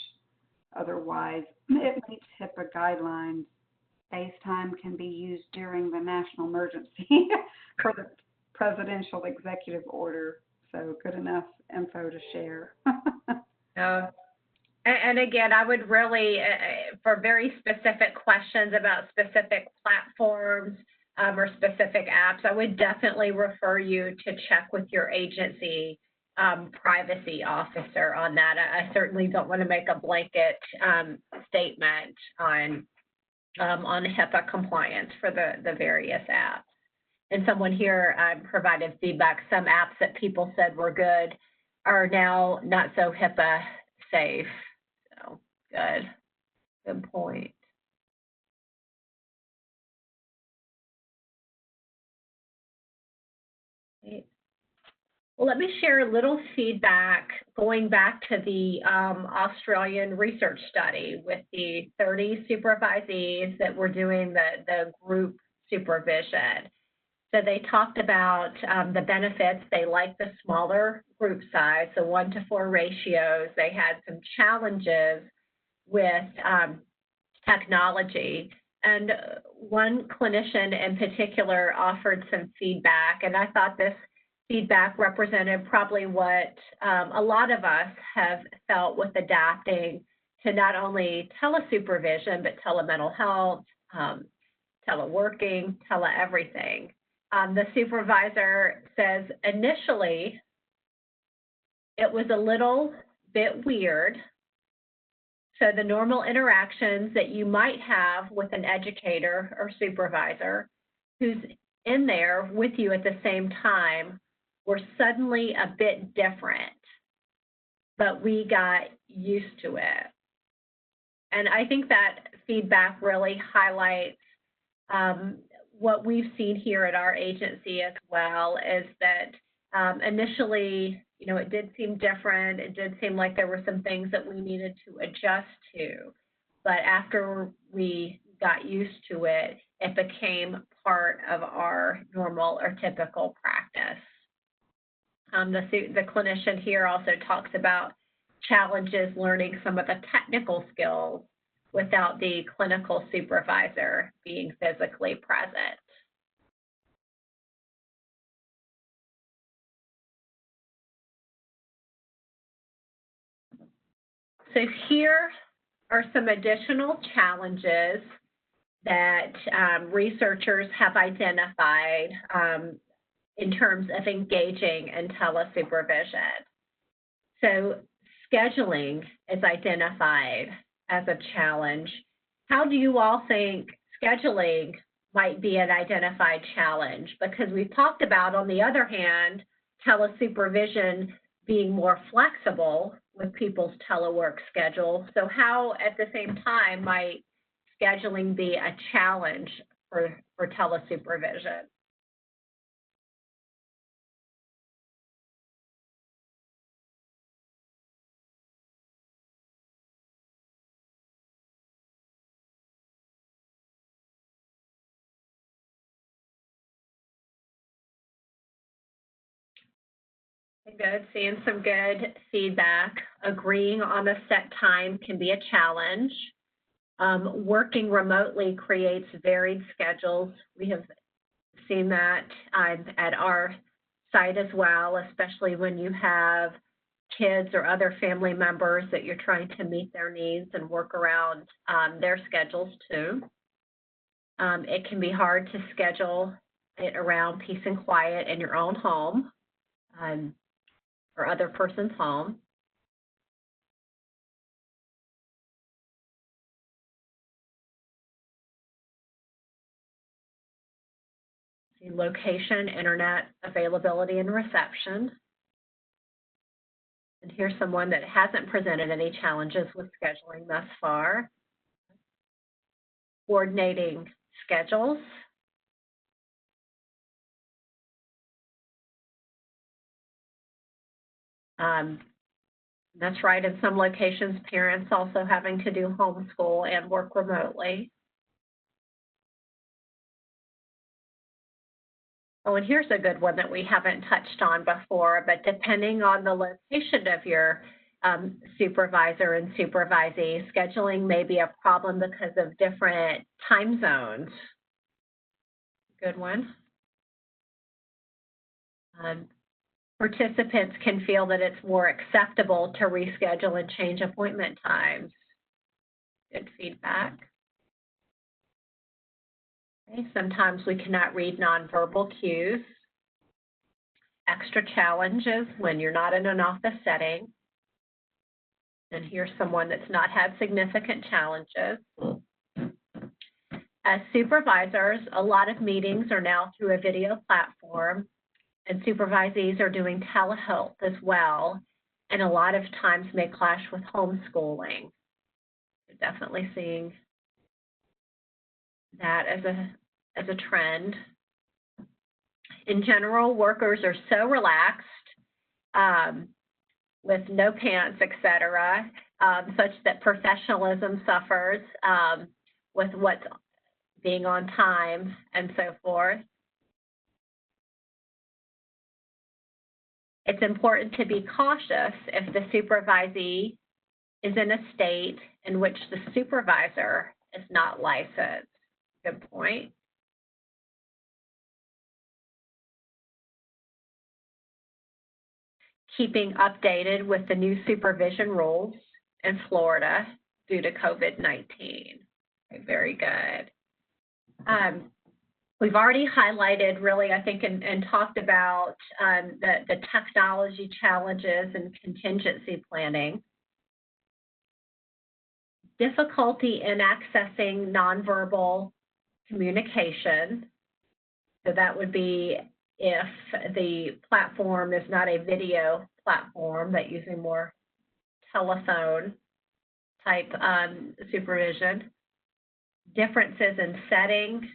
Otherwise, it meets HIPAA guidelines. FaceTime can be used during the national emergency for the presidential executive order. So good enough info to share. And again, I would really, for very specific questions about specific platforms or specific apps, I would definitely refer you to check with your agency privacy officer on that. I certainly don't want to make a blanket statement on HIPAA compliance for the various apps. And someone here provided feedback. Some apps that people said were good are now not so HIPAA safe. So good point. Well, let me share a little feedback going back to the Australian research study with the 30 supervisees that were doing the group supervision. So they talked about the benefits. They liked the smaller group size, so 1-to-4 ratios. They had some challenges with technology. And one clinician in particular offered some feedback, and I thought this feedback represented probably what a lot of us have felt with adapting to not only telesupervision, but telemental health, teleworking, tele-everything. The supervisor says initially it was a little bit weird. So the normal interactions that you might have with an educator or supervisor who's in there with you at the same time were suddenly a bit different, but we got used to it. And I think that feedback really highlights what we've seen here at our agency as well, is that initially, it did seem different. It did seem like there were some things that we needed to adjust to. But after we got used to it, it became part of our normal or typical practice. The clinician here also talks about challenges learning some of the technical skills without the clinical supervisor being physically present. So here are some additional challenges that researchers have identified in terms of engaging in telesupervision. So scheduling is identified as a challenge. How do you all think scheduling might be an identified challenge? Because we've talked about, on the other hand, telesupervision being more flexible with people's telework schedule. So how, at the same time, might scheduling be a challenge for telesupervision? Good, seeing some good feedback. Agreeing on a set time can be a challenge. Working remotely creates varied schedules. We have seen that at our site as well, especially when you have kids or other family members that you're trying to meet their needs and work around their schedules too. It can be hard to schedule it around peace and quiet in your own home or other person's home. Location, internet availability, and reception. And here's someone that hasn't presented any challenges with scheduling thus far. Coordinating schedules. That's right, in some locations, parents also having to do homeschool and work remotely. Oh, and here's a good one that we haven't touched on before, but depending on the location of your supervisor and supervisee, scheduling may be a problem because of different time zones. Good one. Participants can feel that it's more acceptable to reschedule and change appointment times. Good feedback. Okay, sometimes we cannot read nonverbal cues. Extra challenges when you're not in an office setting. And here's someone that's not had significant challenges. As supervisors, a lot of meetings are now through a video platform, and supervisees are doing telehealth as well, and a lot of times may clash with homeschooling. We're definitely seeing that as a trend. In general, workers are so relaxed with no pants, etc., such that professionalism suffers with what's being on time and so forth. It's important to be cautious if the supervisee is in a state in which the supervisor is not licensed. Good point. Keeping updated with the new supervision rules in Florida due to COVID-19. Okay, very good. We've already highlighted really, I think, and talked about the technology challenges and contingency planning. Difficulty in accessing nonverbal communication. So that would be if the platform is not a video platform, but using more telephone type supervision. Differences in setting.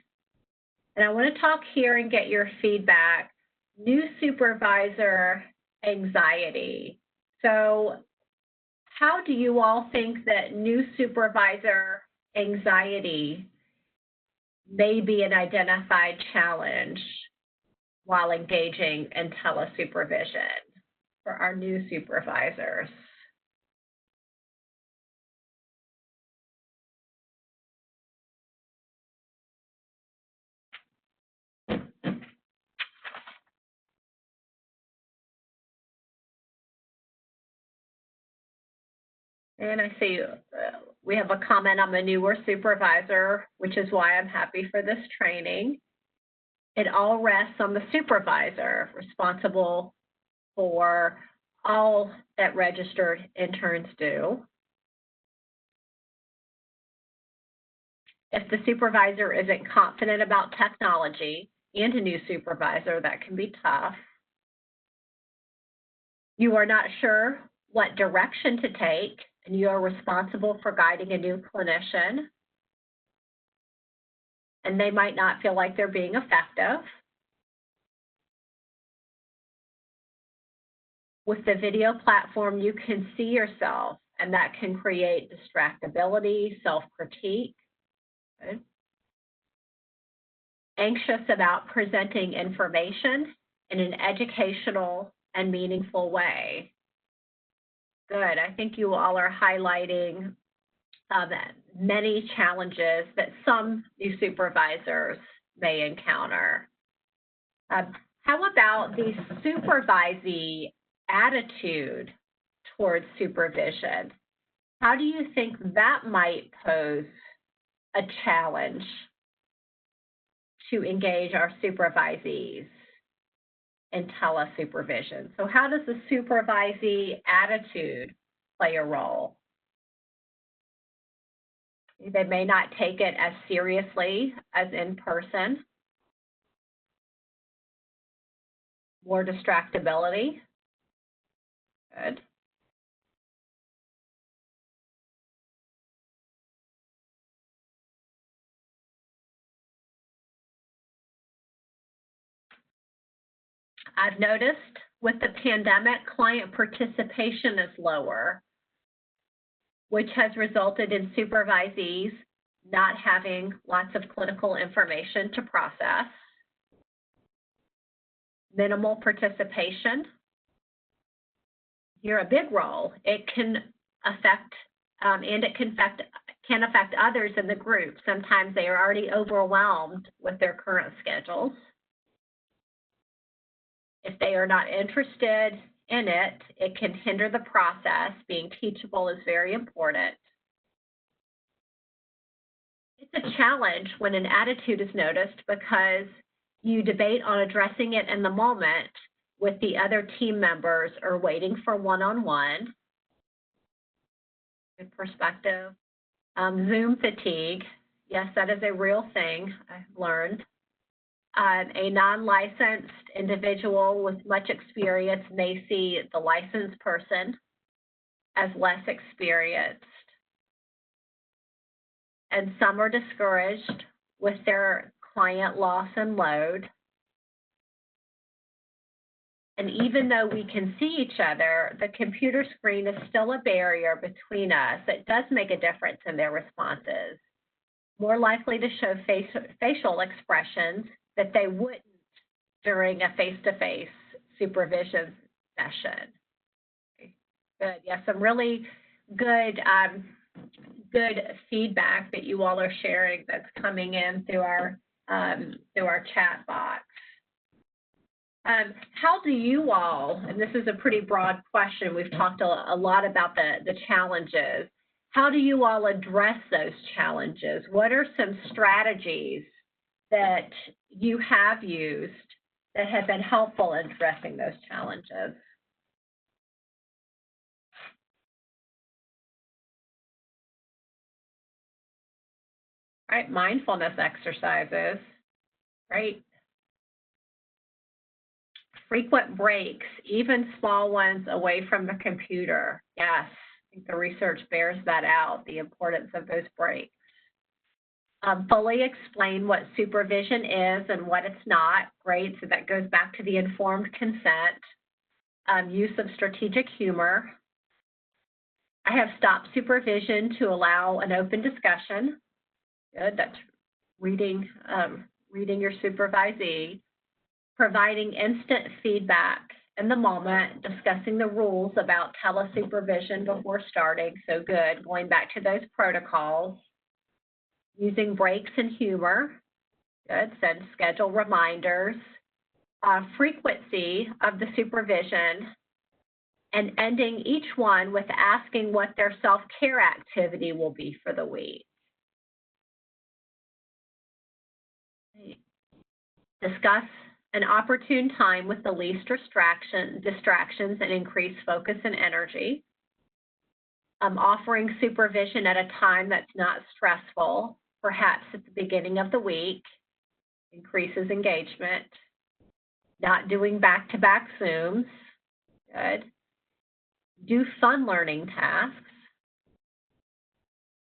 And I want to talk here and get your feedback. New supervisor anxiety. So how do you all think that new supervisor anxiety may be an identified challenge while engaging in telesupervision for our new supervisors? And I see we have a comment, I'm a newer supervisor, which is why I'm happy for this training. It all rests on the supervisor responsible for all that registered interns do. If the supervisor isn't confident about technology and a new supervisor, that can be tough. You are not sure what direction to take, and you are responsible for guiding a new clinician, and they might not feel like they're being effective. With the video platform, you can see yourself, and that can create distractibility, self-critique. Good. Anxious about presenting information in an educational and meaningful way. Good. I think you all are highlighting many challenges that some new supervisors may encounter. How about the supervisee attitude towards supervision, how do you think that might pose a challenge to engage our supervisees in tele-supervision? So how does the supervisee attitude play a role? They may not take it as seriously as in person. More distractibility. Good. I've noticed with the pandemic, client participation is lower, which has resulted in supervisees not having lots of clinical information to process. Minimal participation. Here, a big role. It can affect, and it can affect others in the group. Sometimes they are already overwhelmed with their current schedules. If they are not interested in it, it can hinder the process. Being teachable is very important. It's a challenge when an attitude is noticed because you debate on addressing it in the moment with the other team members or waiting for one-on-one. Good perspective. Zoom fatigue. Yes, that is a real thing I've learned. A non-licensed individual with much experience may see the licensed person as less experienced. And some are discouraged with their client loss and load. And even though we can see each other, the computer screen is still a barrier between us. It does make a difference in their responses. More likely to show facial expressions that they wouldn't during a face-to-face supervision session. Good. Yeah, some really good good feedback that you all are sharing that's coming in through our chat box. How do you all, and this is a pretty broad question, we've talked a lot about the challenges. How do you all address those challenges? What are some strategies that you have used that have been helpful in addressing those challenges? Right, mindfulness exercises, right? Frequent breaks, even small ones away from the computer. Yes, I think the research bears that out, the importance of those breaks. Fully explain what supervision is and what it's not. Great, so that goes back to the informed consent. Use of strategic humor. I have stopped supervision to allow an open discussion. Good, that's reading your supervisee. Providing instant feedback in the moment, discussing the rules about telesupervision before starting. So good, going back to those protocols. Using breaks and humor. Good, send schedule reminders. Frequency of the supervision, and ending each one with asking what their self-care activity will be for the week. Discuss an opportune time with the least distractions and increase focus and energy. Offering supervision at a time that's not stressful, perhaps at the beginning of the week, increases engagement. Not doing back-to-back Zooms, good. Do fun learning tasks.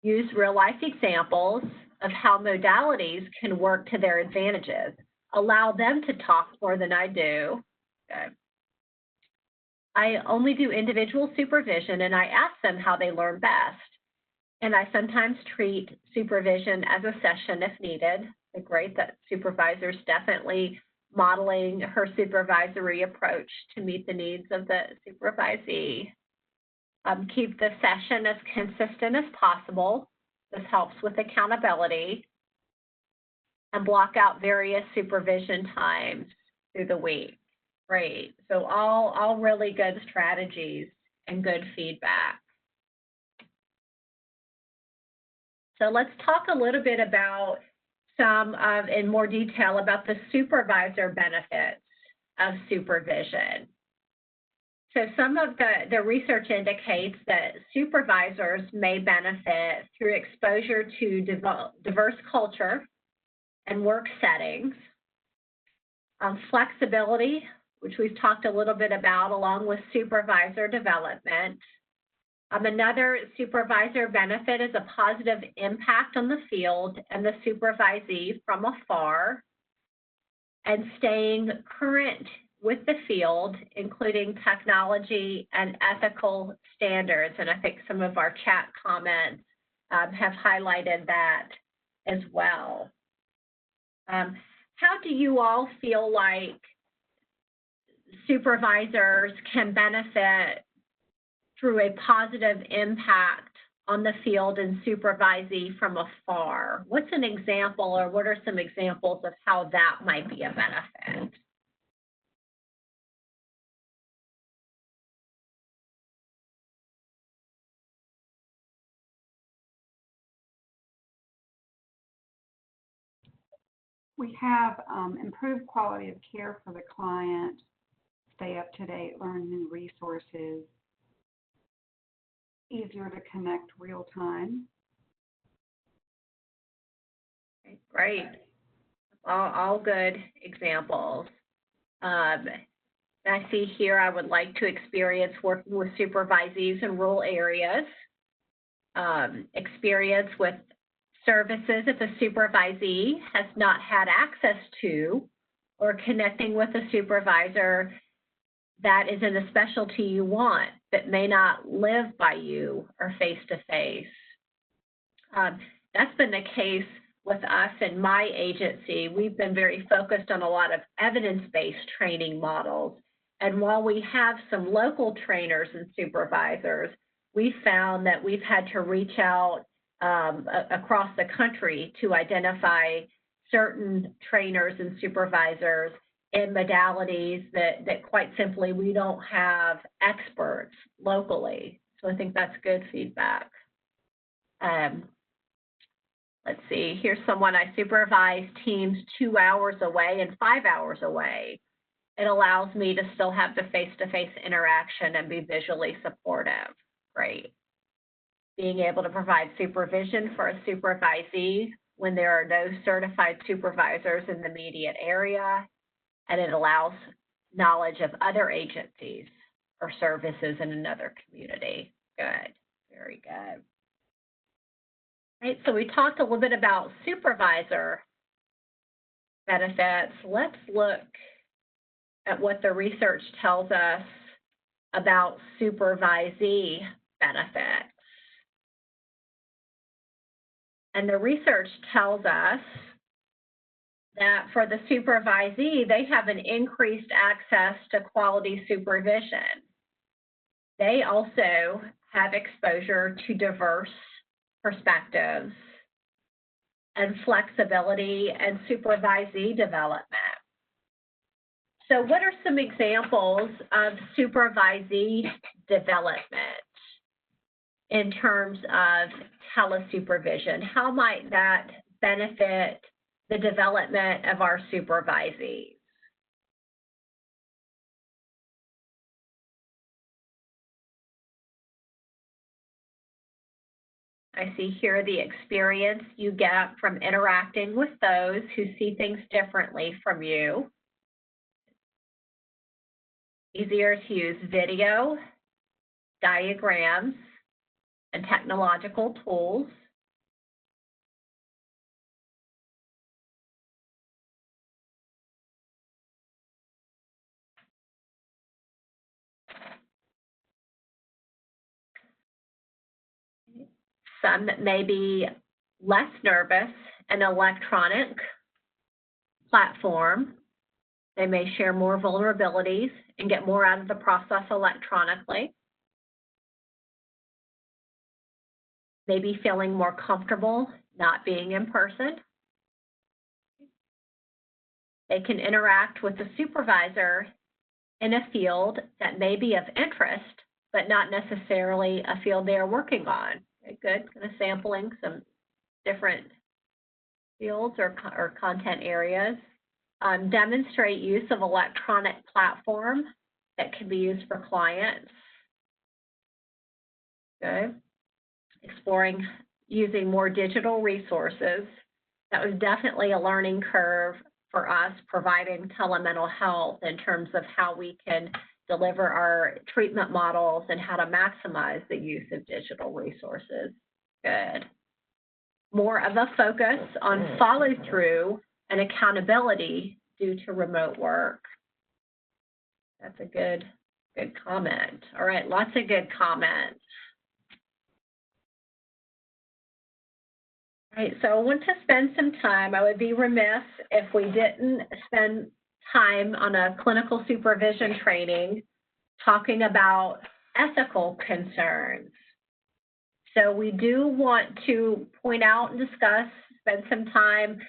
Use real-life examples of how modalities can work to their advantages. Allow them to talk more than I do. Okay. I only do individual supervision, and I ask them how they learn best. And I sometimes treat supervision as a session if needed. It's great that supervisor's definitely modeling her supervisory approach to meet the needs of the supervisee. Keep the session as consistent as possible. This helps with accountability. And block out various supervision times through the week. Great. So all really good strategies and good feedback. So let's talk a little bit about in more detail about the supervisor benefits of supervision. So some of the research indicates that supervisors may benefit through exposure to diverse culture and work settings, flexibility, which we've talked a little bit about, along with supervisor development. Another supervisor benefit is a positive impact on the field and the supervisee from afar, and staying current with the field, including technology and ethical standards. And I think some of our chat comments have highlighted that as well. How do you all feel like supervisors can benefit through a positive impact on the field and supervisee from afar? What's an example, or what are some examples of how that might be a benefit? We have improved quality of care for the client, stay up to date, learn new resources, easier to connect real time. Great. All good examples. I see here I would like to experience working with supervisees in rural areas, experience with services if a supervisee has not had access to, or connecting with a supervisor that is in a specialty you want that may not live by you or face-to-face. That's been the case with us in my agency. We've been very focused on a lot of evidence-based training models. And while we have some local trainers and supervisors, we found that we've had to reach out across the country to identify certain trainers and supervisors in modalities that quite simply we don't have experts locally. So I think that's good feedback. Let's see, here's someone I supervise teams 2 hours away and 5 hours away. It allows me to still have the face-to-face interaction and be visually supportive. Great. Being able to provide supervision for a supervisee when there are no certified supervisors in the immediate area, and it allows knowledge of other agencies or services in another community. Good, very good. Right, so we talked a little bit about supervisor benefits. Let's look at what the research tells us about supervisee benefits. And the research tells us that for the supervisee, they have an increased access to quality supervision. They also have exposure to diverse perspectives and flexibility and supervisee development. So what are some examples of supervisee development in terms of tele-supervision? How might that benefit the development of our supervisees? I see here the experience you get from interacting with those who see things differently from you. Easier to use video, diagrams, and technological tools. Some may be less nervous, an electronic platform. They may share more vulnerabilities and get more out of the process electronically. Maybe feeling more comfortable not being in person. They can interact with the supervisor in a field that may be of interest, but not necessarily a field they are working on. Okay, good, kind of sampling some different fields or content areas. Demonstrate use of electronic platform that can be used for clients. Okay. Exploring using more digital resources. That was definitely a learning curve for us, providing telemental health in terms of how we can deliver our treatment models and how to maximize the use of digital resources. Good. More of a focus on follow-through and accountability due to remote work. That's a good comment. All right, lots of good comments. All right, so I want to spend some time. I would be remiss if we didn't spend time on a clinical supervision training talking about ethical concerns. So we do want to point out and discuss, spend some time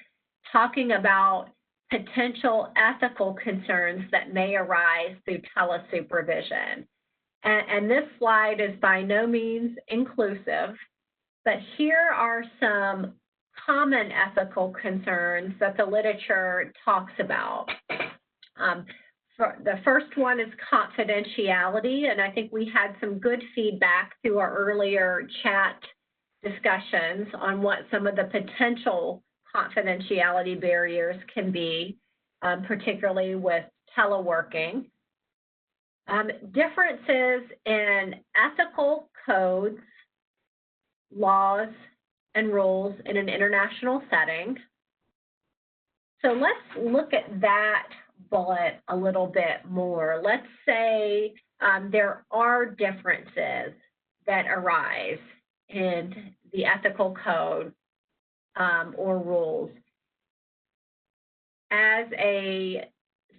talking about potential ethical concerns that may arise through telesupervision. And this slide is by no means inclusive, but here are some common ethical concerns that the literature talks about. The first one is confidentiality, and I think we had some good feedback through our earlier chat discussions on what some of the potential confidentiality barriers can be, particularly with teleworking. Differences in ethical codes, laws, and rules in an international setting. So let's look at that bullet a little bit more. Let's say there are differences that arise in the ethical code or rules. As a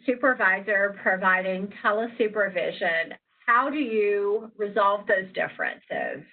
supervisor providing telesupervision, how do you resolve those differences?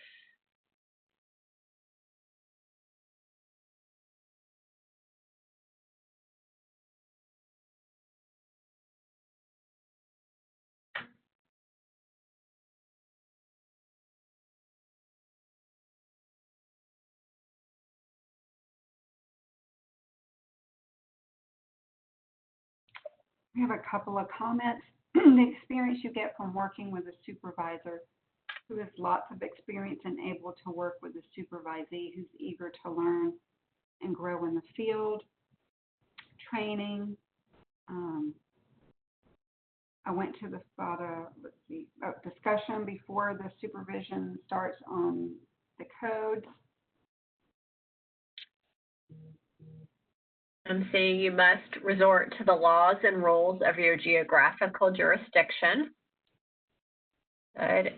We have a couple of comments. The experience you get from working with a supervisor who has lots of experience and able to work with a supervisee who's eager to learn and grow in the field. Training. I went to the discussion before the supervision starts on the codes. I'm saying you must resort to the laws and rules of your geographical jurisdiction. Good.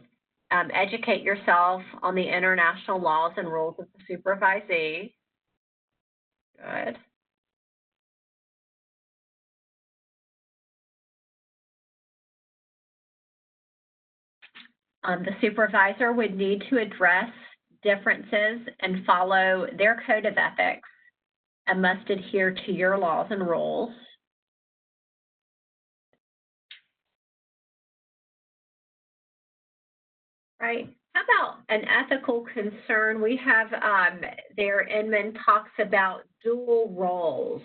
Educate yourself on the international laws and rules of the supervisee. Good. The supervisor would need to address differences and follow their code of ethics and must adhere to your laws and rules. Right. How about an ethical concern? We have there, Inman talks about dual roles.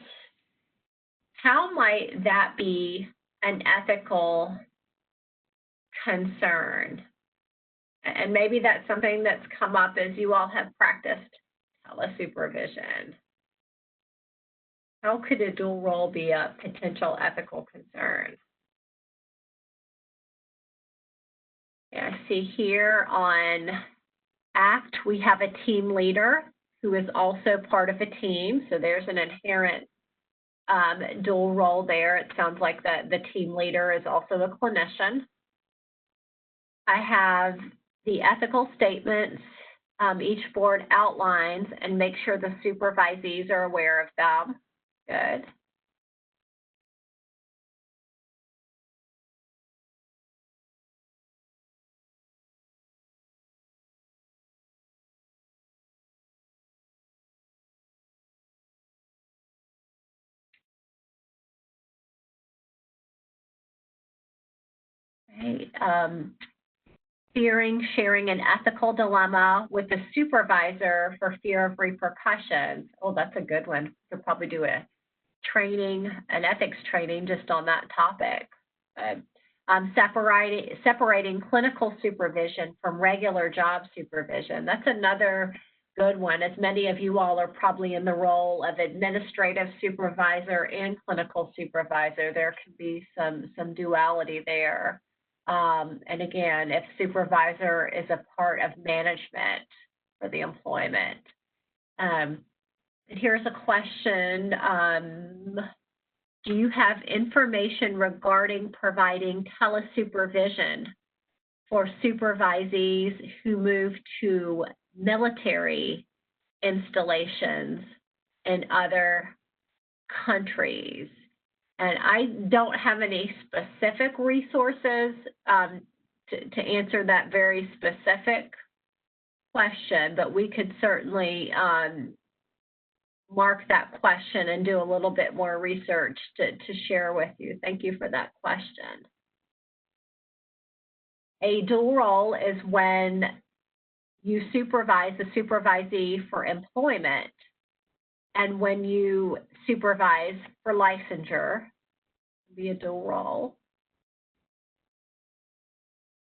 How might that be an ethical concern? And maybe that's something that's come up as you all have practiced telesupervision. How could a dual role be a potential ethical concern? Yeah, I see here on ACT, we have a team leader who is also part of a team. So there's an inherent dual role there. It sounds like the team leader is also a clinician. I have the ethical statements each board outlines and make sure the supervisees are aware of them. Good. Okay. fearing sharing an ethical dilemma with a supervisor for fear of repercussions. Oh, that's a good one. Could probably do a training, an ethics training just on that topic. Separating clinical supervision from regular job supervision. That's another good one, as many of you all are probably in the role of administrative supervisor and clinical supervisor. There can be some duality there. And again, if supervisor is a part of management for the employment. And here's a question. Do you have information regarding providing telesupervision for supervisees who move to military installations in other countries? And I don't have any specific resources to answer that very specific question, but we could certainly mark that question and do a little bit more research to share with you. Thank you for that question. A dual role is when you supervise the supervisee for employment, and when you supervise for licensure, be a dual role.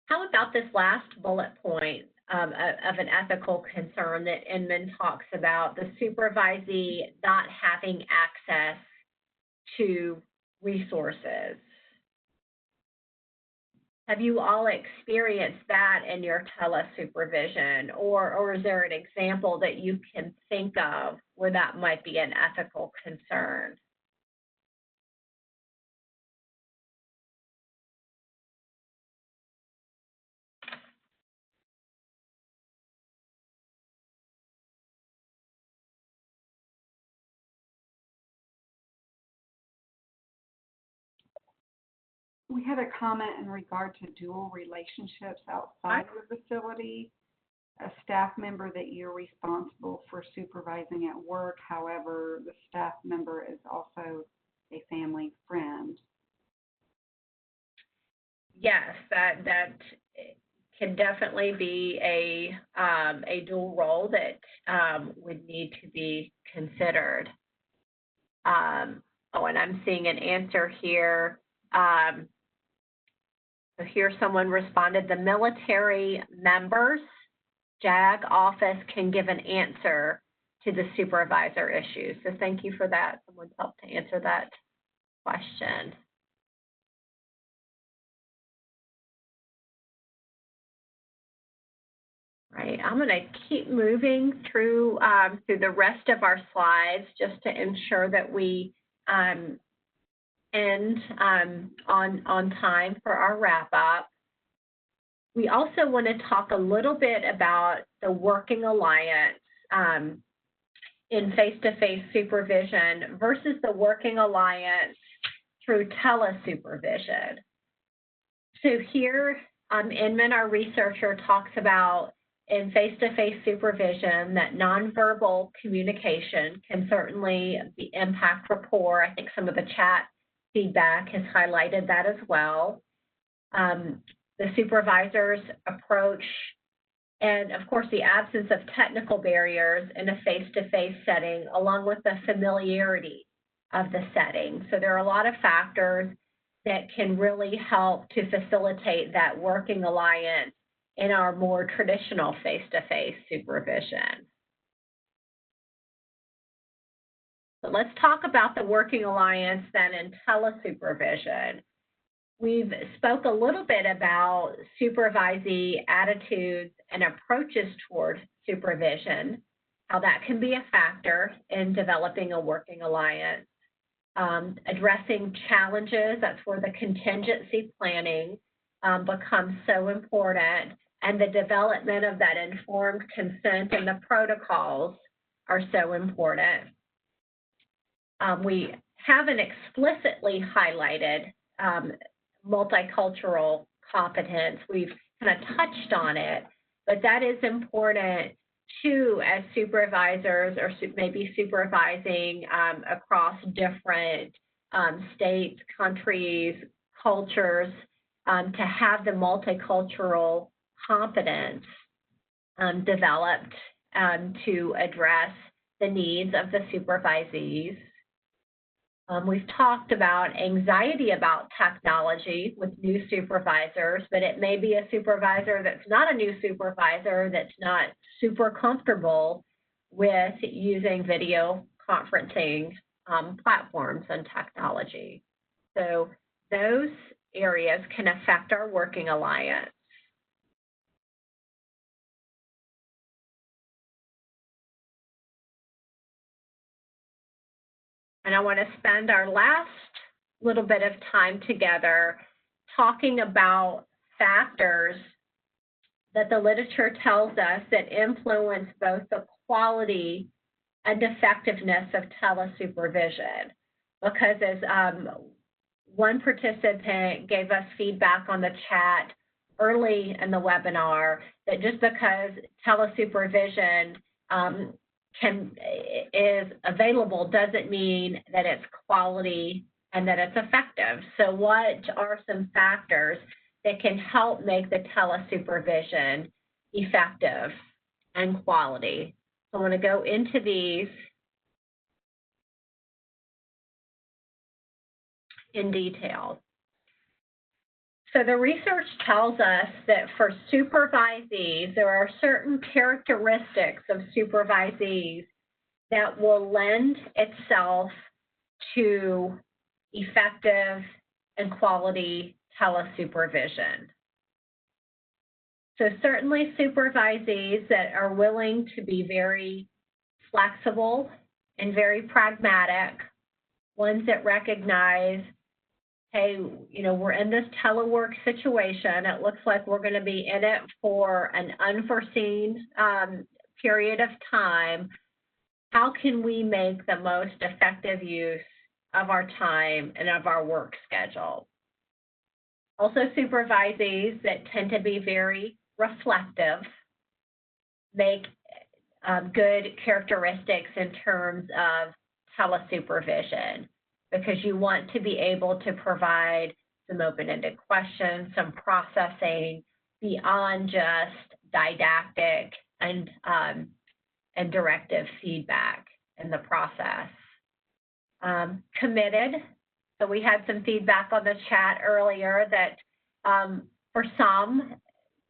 How about this last bullet point of an ethical concern that Inman talks about, the supervisee not having access to resources? Have you all experienced that in your telesupervision, or is there an example that you can think of where that might be an ethical concern? We had a comment in regard to dual relationships outside of the facility. A staff member that you're responsible for supervising at work, however, the staff member is also a family friend. Yes, that can definitely be a dual role that would need to be considered. Oh, and I'm seeing an answer here. So here someone responded, the military members JAG office can give an answer to the supervisor issues. So thank you for that. Someone's helped to answer that question. Right, I'm going to keep moving through the rest of our slides just to ensure that we end on time for our wrap up. We also want to talk a little bit about the working alliance in face-to-face supervision versus the working alliance through telesupervision. So here, Inman, our researcher, talks about in face-to-face supervision that nonverbal communication can certainly impact rapport. I think some of the chat feedback has highlighted that as well. The supervisor's approach and, of course, the absence of technical barriers in a face-to-face setting, along with the familiarity of the setting. So there are a lot of factors that can really help to facilitate that working alliance in our more traditional face-to-face supervision. So let's talk about the working alliance then in telesupervision. We've spoke a little bit about supervisee attitudes and approaches toward supervision, how that can be a factor in developing a working alliance. Addressing challenges, that's where the contingency planning becomes so important, and the development of that informed consent and the protocols are so important. We haven't explicitly highlighted multicultural competence. We've kind of touched on it, but that is important too as supervisors or maybe supervising across different states, countries, cultures, to have the multicultural competence developed to address the needs of the supervisees. We've talked about anxiety about technology with new supervisors, but it may be a supervisor that's not a new supervisor that's not super comfortable with using video conferencing platforms and technology. So those areas can affect our working alliance. And I want to spend our last little bit of time together talking about factors that the literature tells us that influence both the quality and effectiveness of telesupervision. Because as one participant gave us feedback on the chat early in the webinar, that just because telesupervision is available doesn't mean that it's quality and that it's effective. So what are some factors that can help make the telesupervision effective and quality? So I want to go into these in detail. So the research tells us that for supervisees, there are certain characteristics of supervisees that will lend itself to effective and quality telesupervision. So certainly supervisees that are willing to be very flexible and very pragmatic, ones that recognize, hey, we're in this telework situation. It looks like we're going to be in it for an unforeseen period of time. How can we make the most effective use of our time and of our work schedule? Also, supervisees that tend to be very reflective make good characteristics in terms of telesupervision, because you want to be able to provide some open-ended questions, some processing beyond just didactic and directive feedback in the process. Committed. So we had some feedback on the chat earlier that for some,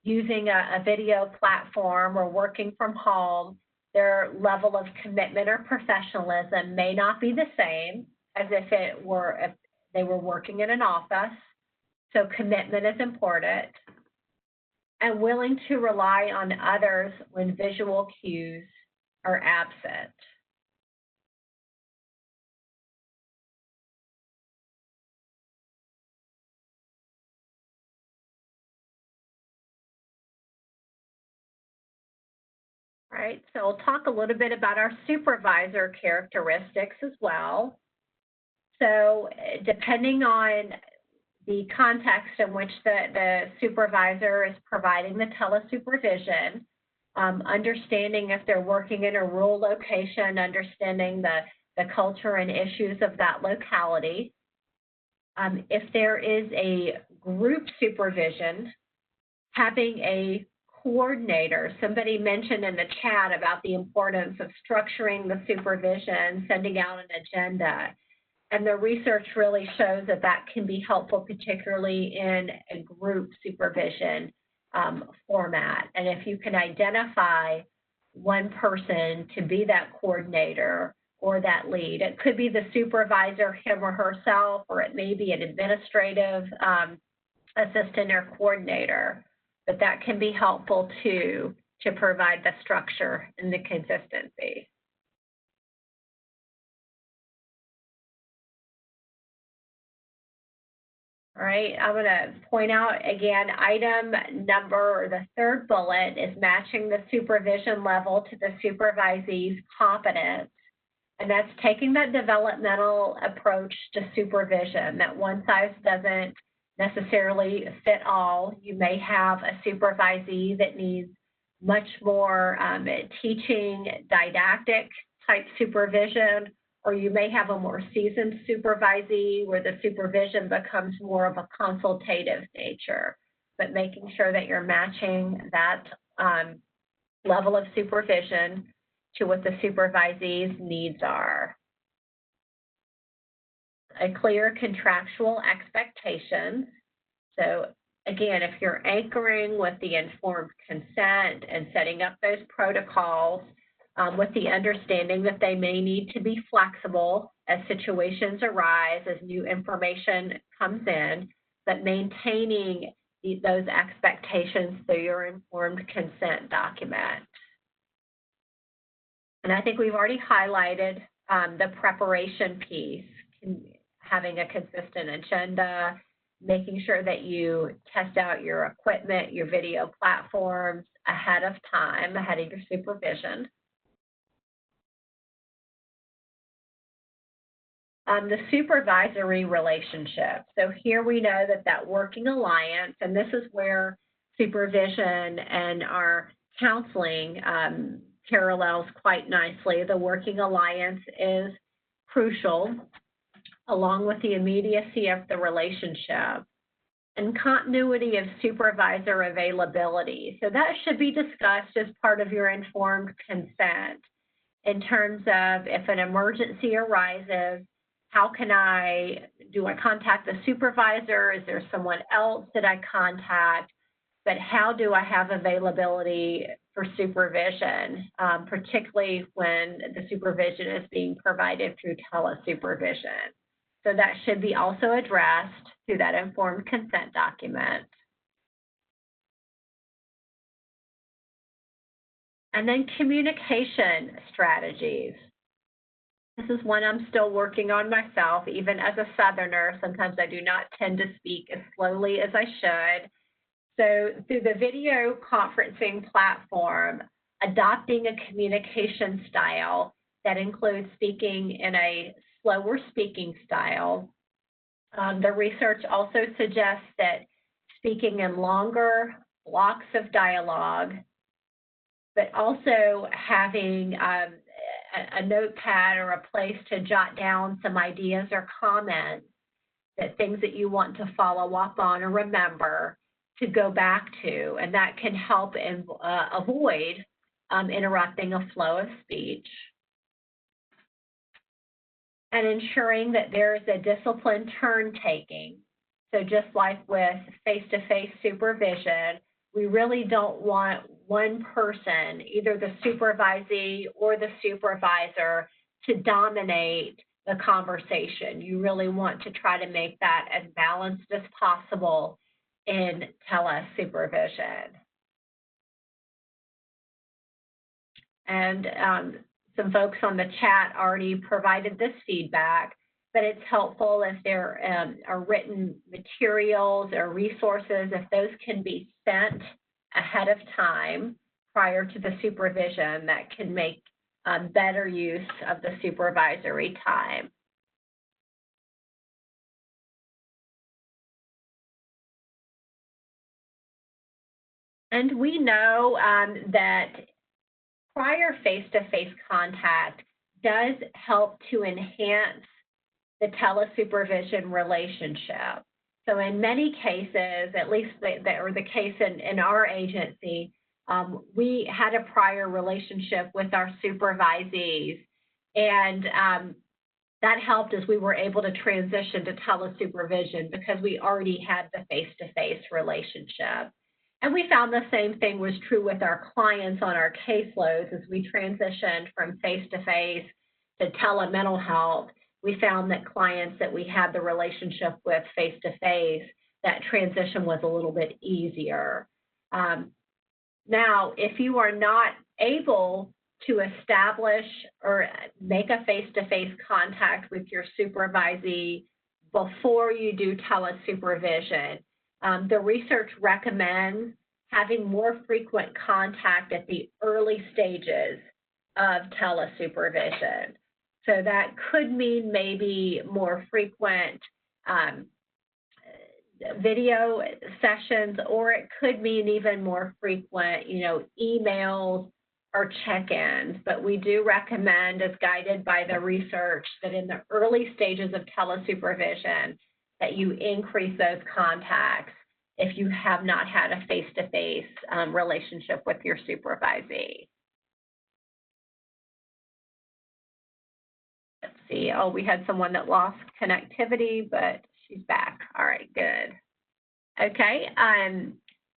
using a video platform or working from home, their level of commitment or professionalism may not be the same as if they were working in an office. So commitment is important. And willing to rely on others when visual cues are absent. All right, so we'll talk a little bit about our supervisor characteristics as well. So depending on the context in which the supervisor is providing the telesupervision, understanding if they're working in a rural location, understanding the culture and issues of that locality. If there is a group supervision, having a coordinator. Somebody mentioned in the chat about the importance of structuring the supervision, sending out an agenda. And the research really shows that that can be helpful, particularly in a group supervision format. And if you can identify one person to be that coordinator or that lead, it could be the supervisor, him or herself, or it may be an administrative assistant or coordinator. But that can be helpful too, to provide the structure and the consistency. All right, I'm going to point out again, item number, or the third bullet, is matching the supervision level to the supervisee's competence. And that's taking that developmental approach to supervision, that one size doesn't necessarily fit all. You may have a supervisee that needs much more teaching, didactic type supervision, or you may have a more seasoned supervisee where the supervision becomes more of a consultative nature. but making sure that you're matching that level of supervision to what the supervisee's needs are. A clear contractual expectation. So again, if you're anchoring with the informed consent and setting up those protocols with the understanding that they may need to be flexible as situations arise, as new information comes in, but maintaining those expectations through your informed consent document. And I think we've already highlighted the preparation piece, having a consistent agenda, making sure that you test out your equipment, your video platforms ahead of time, ahead of your supervision. The supervisory relationship. So here we know that working alliance, and this is where supervision and our counseling parallels quite nicely. The working alliance is crucial, along with the immediacy of the relationship and continuity of supervisor availability. So that should be discussed as part of your informed consent in terms of if an emergency arises, how can do I contact the supervisor? Is there someone else that I contact? But how do I have availability for supervision, particularly when the supervision is being provided through telesupervision? So that should be also addressed through that informed consent document. And then communication strategies. This is one I'm still working on myself, even as a Southerner. Sometimes I do not tend to speak as slowly as I should. So through the video conferencing platform, adopting a communication style that includes speaking in a slower speaking style. The research also suggests that speaking in longer blocks of dialogue, but also having a notepad or a place to jot down some ideas or comments, that things that you want to follow up on or remember to go back to, and that can help avoid interrupting a flow of speech. And ensuring that there is a disciplined turn taking. So just like with face-to-face supervision, we really don't want one person, either the supervisee or the supervisor, to dominate the conversation. You really want to try to make that as balanced as possible in telesupervision. And some folks on the chat already provided this feedback, but it's helpful if there are written materials or resources, if those can be sent ahead of time prior to the supervision, that can make better use of the supervisory time. And we know that prior face-to-face contact does help to enhance the telesupervision relationship. So in many cases, at least the case in our agency, we had a prior relationship with our supervisees, and that helped as we were able to transition to telesupervision because we already had the face-to-face relationship. And we found the same thing was true with our clients on our caseloads as we transitioned from face-to-face to telemental health. We found that clients that we had the relationship with face-to-face, that transition was a little bit easier. Now, if you are not able to establish or make a face-to-face contact with your supervisee before you do telesupervision, the research recommends having more frequent contact at the early stages of telesupervision. So that could mean maybe more frequent video sessions, or it could mean even more frequent, emails or check-ins. But we do recommend, as guided by the research, that in the early stages of telesupervision, that you increase those contacts if you have not had a face-to-face relationship with your supervisee. Let's see. Oh, we had someone that lost connectivity, but she's back. All right, good. Okay.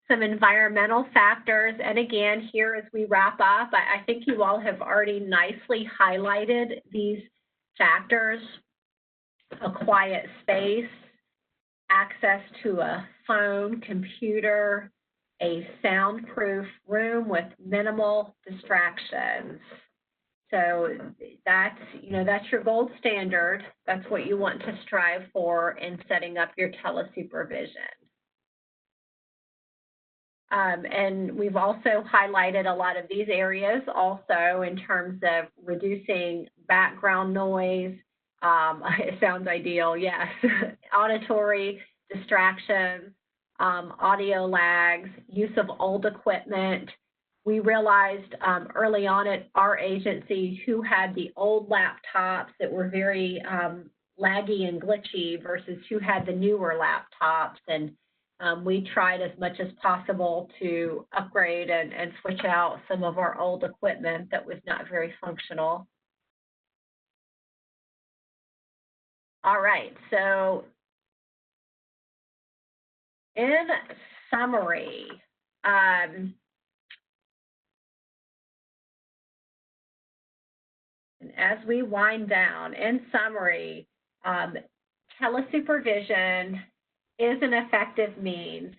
Some environmental factors. And again, here as we wrap up, I think you all have already nicely highlighted these factors: a quiet space, access to a phone, computer, a soundproof room with minimal distractions. So that's your gold standard. That's what you want to strive for in setting up your telesupervision. And we've also highlighted a lot of these areas also in terms of reducing background noise. It sounds ideal, yes. Auditory distractions, audio lags, use of old equipment. We realized early on at our agency who had the old laptops that were very laggy and glitchy versus who had the newer laptops. And we tried as much as possible to upgrade and switch out some of our old equipment that was not very functional. All right, so in summary, and as we wind down, in summary, telesupervision is an effective means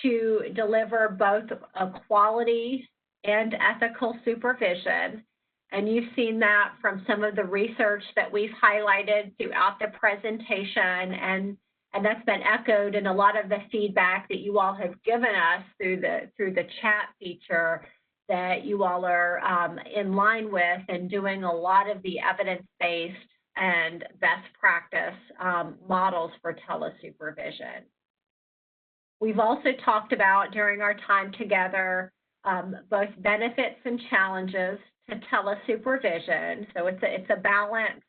to deliver both a quality and ethical supervision. And you've seen that from some of the research that we've highlighted throughout the presentation, and that's been echoed in a lot of the feedback that you all have given us through the chat feature that you all are in line with and doing a lot of the evidence-based and best practice models for telesupervision. We've also talked about during our time together both benefits and challenges to telesupervision. So it's a balance.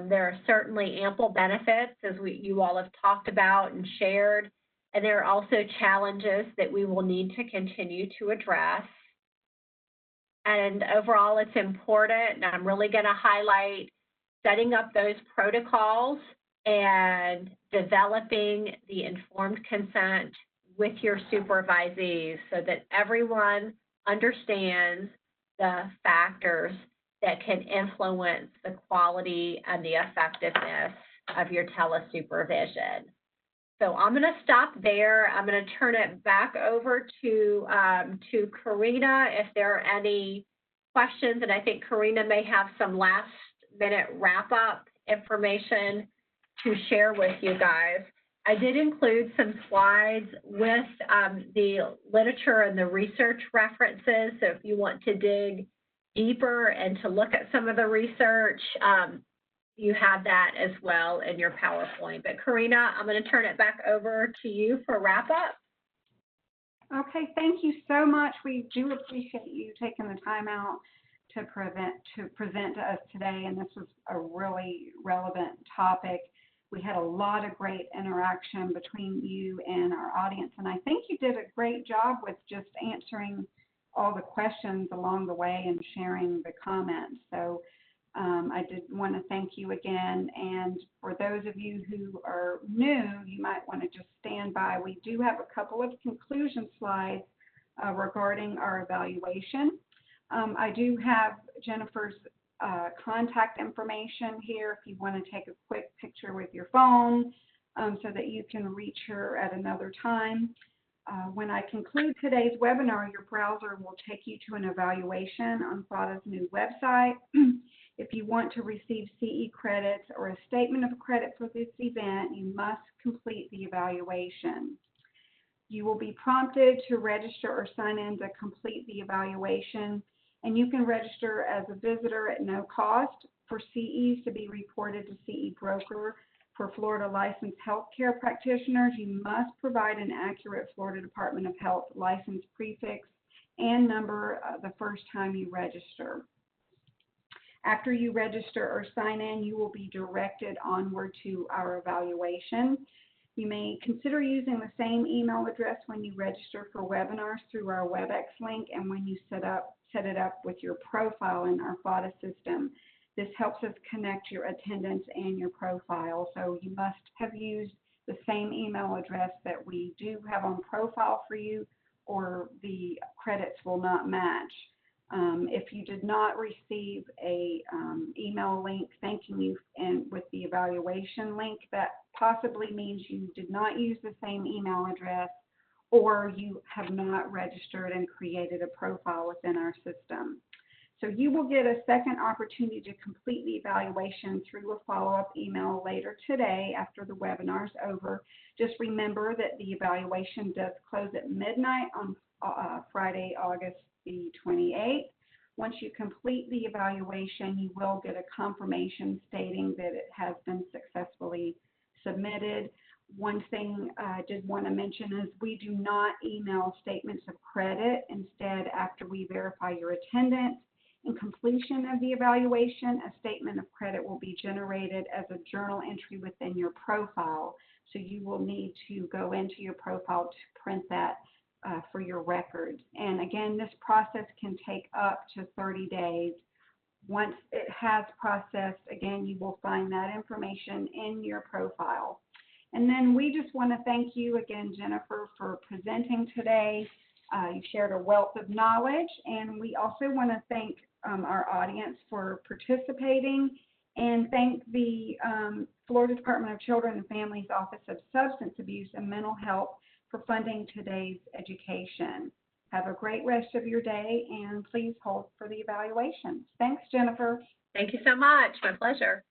There are certainly ample benefits, as you all have talked about and shared, and there are also challenges that we will need to continue to address. And overall, it's important, and I'm really going to highlight setting up those protocols and developing the informed consent with your supervisees so that everyone understands the factors that can influence the quality and the effectiveness of your telesupervision. So I'm going to stop there. I'm going to turn it back over to Karina if there are any questions, and I think Karina may have some last-minute wrap-up information to share with you guys. I did include some slides with the literature and the research references, so if you want to dig deeper and to look at some of the research, you have that as well in your PowerPoint. But Karina, I'm going to turn it back over to you for wrap-up. Okay, thank you so much. We do appreciate you taking the time out to present to us today, and this was a really relevant topic. We had a lot of great interaction between you and our audience, and I think you did a great job with just answering all the questions along the way and sharing the comments. So I did want to thank you again, and for those of you who are new, you might want to just stand by. We do have a couple of conclusion slides regarding our evaluation. I do have Jennifer's contact information here if you want to take a quick picture with your phone so that you can reach her at another time. When I conclude today's webinar, your browser will take you to an evaluation on FADA's new website. If you want to receive CE credits or a statement of credit for this event, you must complete the evaluation. You will be prompted to register or sign in to complete the evaluation, and you can register as a visitor at no cost. For CEs to be reported to CE broker for Florida licensed healthcare practitioners, you must provide an accurate Florida Department of Health license prefix and number the first time you register. After you register or sign in, you will be directed onward to our evaluation. You may consider using the same email address when you register for webinars through our WebEx link and when you set it up with your profile in our FOTA system. This helps us connect your attendance and your profile. So you must have used the same email address that we do have on profile for you, or the credits will not match. If you did not receive a email link thanking you and with the evaluation link, that possibly means you did not use the same email address, or you have not registered and created a profile within our system. So you will get a second opportunity to complete the evaluation through a follow-up email later today after the webinar is over. Just remember that the evaluation does close at midnight on Friday, August the 28th. Once you complete the evaluation, you will get a confirmation stating that it has been successfully submitted. One thing I did want to mention is we do not email statements of credit. Instead, after we verify your attendance and completion of the evaluation, a statement of credit will be generated as a journal entry within your profile. So you will need to go into your profile to print that for your records. And again, this process can take up to 30 days. Once it has processed, again, you will find that information in your profile. And then we just want to thank you again, Jennifer, for presenting today. You shared a wealth of knowledge, and we also want to thank our audience for participating, and thank the Florida Department of Children and Families Office of Substance Abuse and Mental Health for funding today's education. Have a great rest of your day, and please hold for the evaluation. Thanks, Jennifer. Thank you so much. My pleasure.